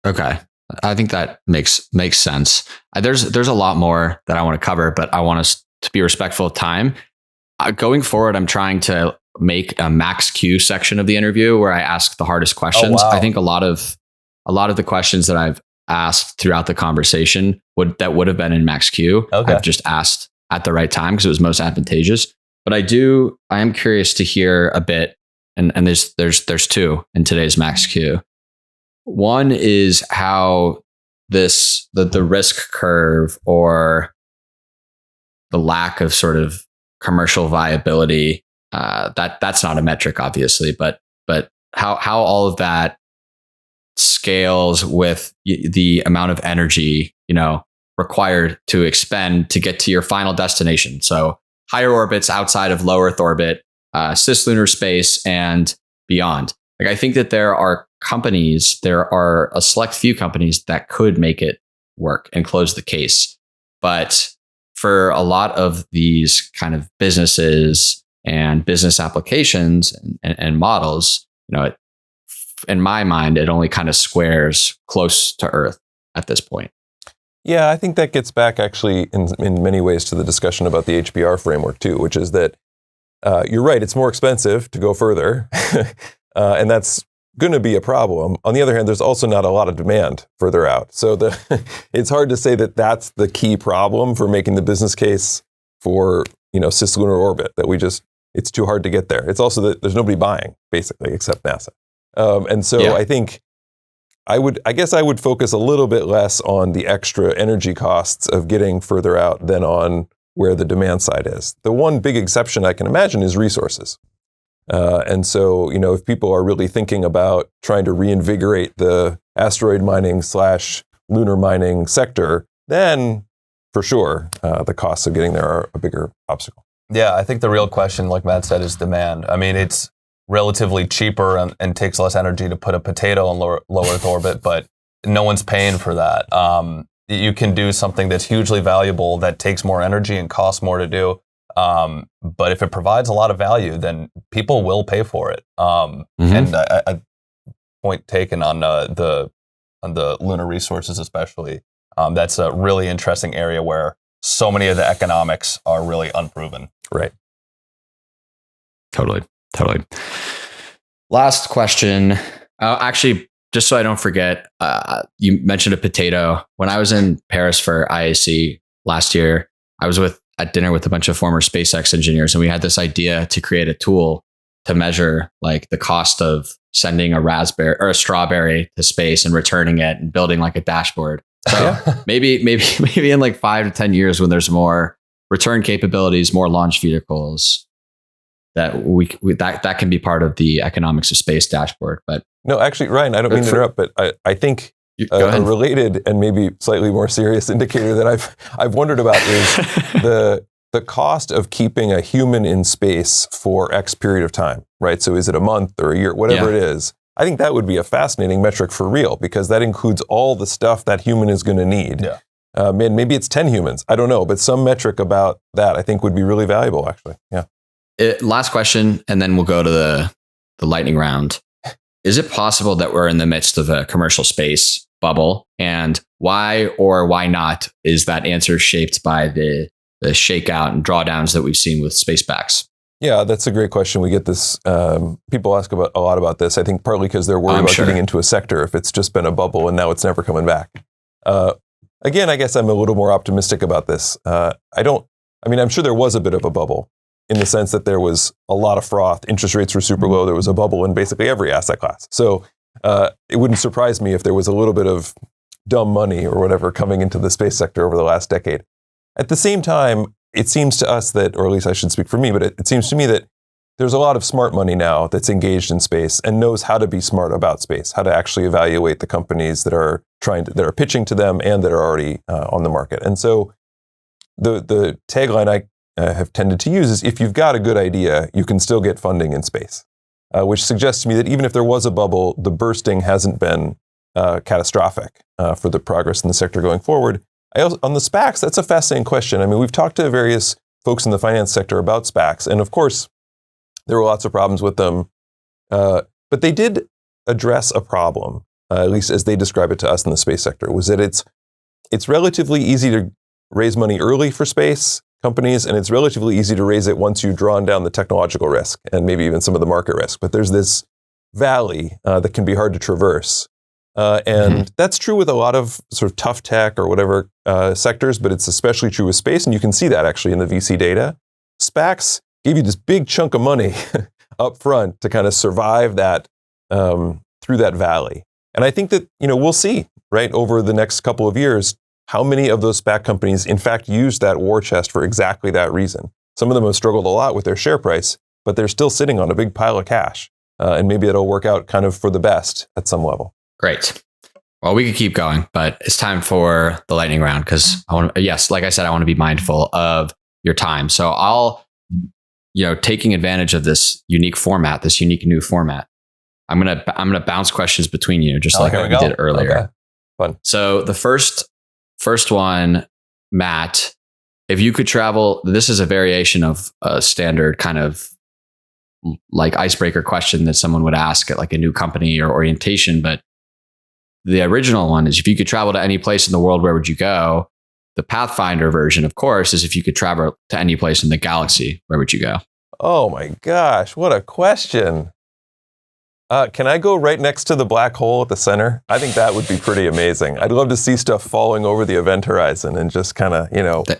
Okay. I think that makes sense. There's a lot more that I want to cover, but I want us to be respectful of time. Going forward, I'm trying to make a max Q section of the interview where I ask the hardest questions. Oh, wow. I think a lot of the questions that I've asked throughout the conversation would have been in max Q. Okay. I've just asked at the right time because it was most advantageous. But I am curious to hear a bit, and there's 2 in today's max Q. One is how the risk curve, or the lack of sort of commercial viability, that's not a metric, obviously, but how all of that scales with the amount of energy, required to expend to get to your final destination. So higher orbits outside of low Earth orbit, cislunar space, and beyond. Like, I think that there are a select few companies that could make it work and close the case. But for a lot of these kind of businesses and business applications and models, in my mind, it only kind of squares close to Earth at this point. Yeah, I think that gets back actually in many ways to the discussion about the HBR framework too, which is that you're right, it's more expensive to go further, and that's going to be a problem. On the other hand, there's also not a lot of demand further out. So it's hard to say that that's the key problem for making the business case for, cislunar orbit, that it's too hard to get there. It's also that there's nobody buying, basically, except NASA. And so I think I guess I would focus a little bit less on the extra energy costs of getting further out than on where the demand side is. The one big exception I can imagine is resources. And so, if people are really thinking about trying to reinvigorate the asteroid mining / lunar mining sector, then for sure, the costs of getting there are a bigger obstacle. Yeah, I think the real question, like Matt said, is demand. I mean, it's relatively cheaper and takes less energy to put a potato in low Earth orbit, but no one's paying for that. You can do something that's hugely valuable that takes more energy and costs more to do. But if it provides a lot of value, then people will pay for it. And I point taken on the lunar resources, especially. That's a really interesting area where so many of the economics are really unproven. Right. Totally. Last question. Actually, just so I don't forget, you mentioned a potato. When I was in Paris for IAC last year, I was at dinner with a bunch of former SpaceX engineers, and we had this idea to create a tool to measure like the cost of sending a raspberry or a strawberry to space and returning it and building like a dashboard. So maybe in like 5 to 10 years, when there's more return capabilities, more launch vehicles, that that can be part of the economics of space dashboard. But no, actually, Ryan, I don't mean to interrupt, but I think a related and maybe slightly more serious indicator that I've wondered about is the cost of keeping a human in space for X period of time, right? So is it a month or a year, whatever it is? I think that would be a fascinating metric for real, because that includes all the stuff that human is going to need. Yeah. Maybe it's 10 humans. I don't know, but some metric about that I think would be really valuable, actually. Yeah. Last question, and then we'll go to the lightning round. Is it possible that we're in the midst of a commercial space bubble? And why or why not is that answer shaped by the shakeout and drawdowns that we've seen with SpaceX? Yeah, that's a great question. We get this, people ask a lot about this, I think partly because they're worried about getting into a sector if it's just been a bubble and now it's never coming back. Again, I guess I'm a little more optimistic about this. I'm sure there was a bit of a bubble in the sense that there was a lot of froth, interest rates were super low, there was a bubble in basically every asset class. So it wouldn't surprise me if there was a little bit of dumb money or whatever coming into the space sector over the last decade. At the same time, it seems to us that, or at least I should speak for me, but it seems to me that there's a lot of smart money now that's engaged in space and knows how to be smart about space, how to actually evaluate the companies that are pitching to them and that are already on the market. And so the tagline I have tended to use is, if you've got a good idea, you can still get funding in space, which suggests to me that even if there was a bubble, the bursting hasn't been catastrophic for the progress in the sector going forward. On the SPACs, that's a fascinating question. I mean, we've talked to various folks in the finance sector about SPACs, and of course, there were lots of problems with them. But they did address a problem, at least as they describe it to us in the space sector, was that it's relatively easy to raise money early for space companies, and it's relatively easy to raise it once you've drawn down the technological risk and maybe even some of the market risk. But there's this valley that can be hard to traverse. And that's true with a lot of sort of tough tech or whatever sectors, but it's especially true with space. And you can see that actually in the VC data. SPACs give you this big chunk of money up front to kind of survive that through that valley. And I think that, we'll see, right, over the next couple of years, how many of those SPAC companies, in fact, use that war chest for exactly that reason. Some of them have struggled a lot with their share price, but they're still sitting on a big pile of cash. And maybe it'll work out kind of for the best at some level. Great. Well, we could keep going, but it's time for the lightning round because like I said, I want to be mindful of your time. So I'll, taking advantage of this unique format, this unique new format, I'm gonna bounce questions between you, just like we did earlier. Okay. Fun. So the first one, Matt, if you could travel, this is a variation of a standard kind of like icebreaker question that someone would ask at like a new company or orientation, but the original one is if you could travel to any place in the world, where would you go? The Pathfinder version, of course, is if you could travel to any place in the galaxy, where would you go? Oh my gosh, what a question. Can I go right next to the black hole at the center? I think that would be pretty amazing. I'd love to see stuff falling over the event horizon and just kind of,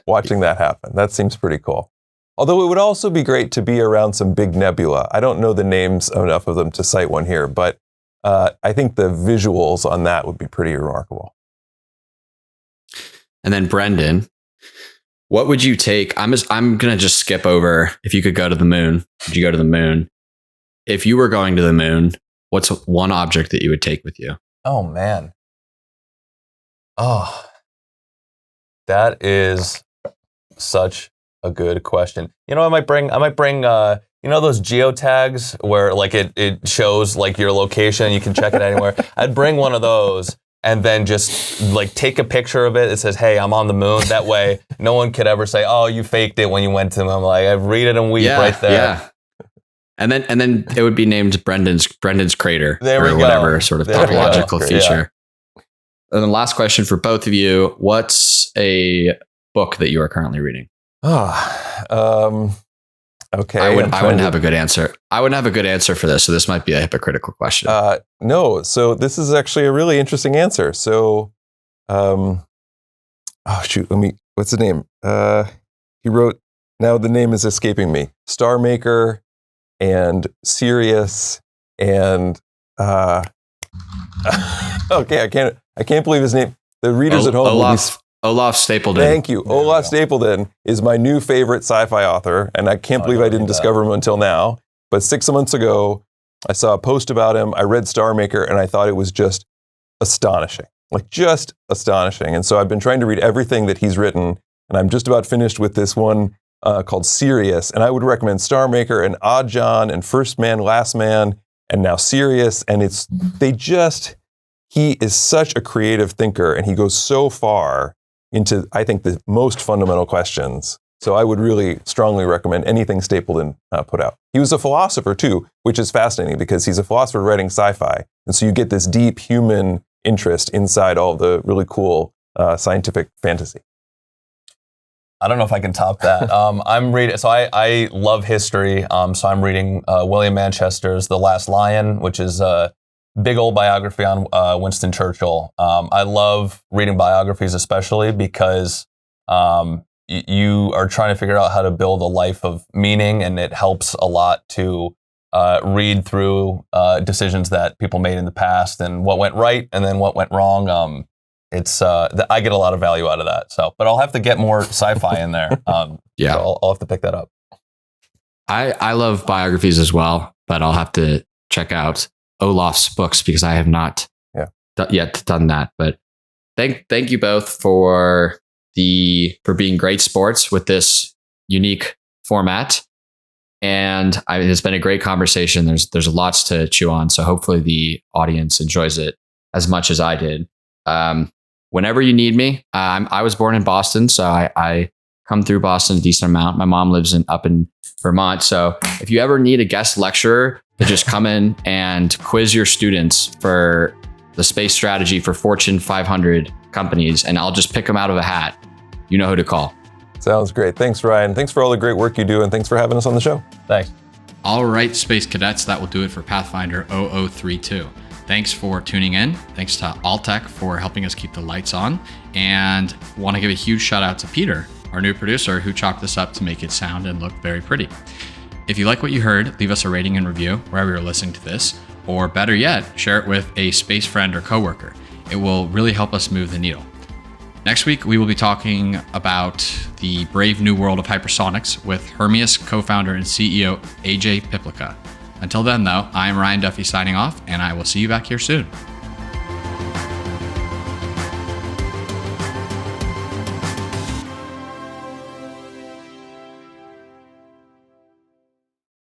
watching that happen. That seems pretty cool. Although it would also be great to be around some big nebula. I don't know the names enough of them to cite one here, but I think the visuals on that would be pretty remarkable. And then Brendan, what would you take? I'm going to just skip over. If you could go to the moon, would you go to the moon? If you were going to the moon, what's one object that you would take with you? Oh, man. Oh, that is such a good question. I might bring those geotags where like it shows like your location, you can check it anywhere. I'd bring one of those and then just like take a picture of it. It says, "Hey, I'm on the moon." That way no one could ever say, "Oh, you faked it when you went to the moon." I'm like, I read it and weep right there. Yeah. And then it would be named Brendan's crater or whatever sort of topological feature. Yeah. And the last question for both of you, what's a book that you are currently reading? Okay. I wouldn't have a good answer. I wouldn't have a good answer for this, so this might be a hypocritical question. No. So this is actually a really interesting answer. So, what's the name? He wrote, now the name is escaping me, Star Maker and Sirius and, okay, I can't believe his name. The readers at home Olaf Stapledon. Thank you. Olaf Stapledon is my new favorite sci-fi author, and I can't believe I didn't discover him until now. But 6 months ago, I saw a post about him. I read Star Maker, and I thought it was just astonishing. Just astonishing. And so I've been trying to read everything that he's written, and I'm just about finished with this one called Sirius. And I would recommend Star Maker and Odd John and First Man, Last Man, and now Sirius. And he is such a creative thinker, and he goes so far into, I think, the most fundamental questions. So I would really strongly recommend anything Stapledon put out. He was a philosopher too, which is fascinating because he's a philosopher writing sci-fi. And so you get this deep human interest inside all the really cool scientific fantasy. I don't know if I can top that. I'm reading, so I love history. So I'm reading William Manchester's The Last Lion, which is a big old biography on Winston Churchill. I love reading biographies, especially because you are trying to figure out how to build a life of meaning, and it helps a lot to read through decisions that people made in the past and what went right and then what went wrong. I get a lot of value out of that. So, but I'll have to get more sci-fi in there. Yeah, so I'll have to pick that up. I love biographies as well, but I'll have to check out Olaf's books because I have not yet done that. But thank you both for being great sports with this unique format. And it's been a great conversation. There's lots to chew on. So hopefully the audience enjoys it as much as I did. Whenever you need me, I was born in Boston, so I come through Boston a decent amount. My mom lives up in Vermont. So if you ever need a guest lecturer to just come in and quiz your students for the space strategy for Fortune 500 companies, and I'll just pick them out of a hat, you know who to call. Sounds great. Thanks, Ryan. Thanks for all the great work you do, and thanks for having us on the show. Thanks. All right, Space Cadets, that will do it for Pathfinder 0032. Thanks for tuning in. Thanks to Alltech for helping us keep the lights on. And want to give a huge shout out to Peter, our new producer, who chopped this up to make it sound and look very pretty. If you like what you heard, leave us a rating and review wherever you're listening to this, or better yet, share it with a space friend or coworker. It will really help us move the needle. Next week, we will be talking about the brave new world of hypersonics with Hermeus co-founder and CEO AJ Piplica. Until then, though, I am Ryan Duffy signing off, and I will see you back here soon.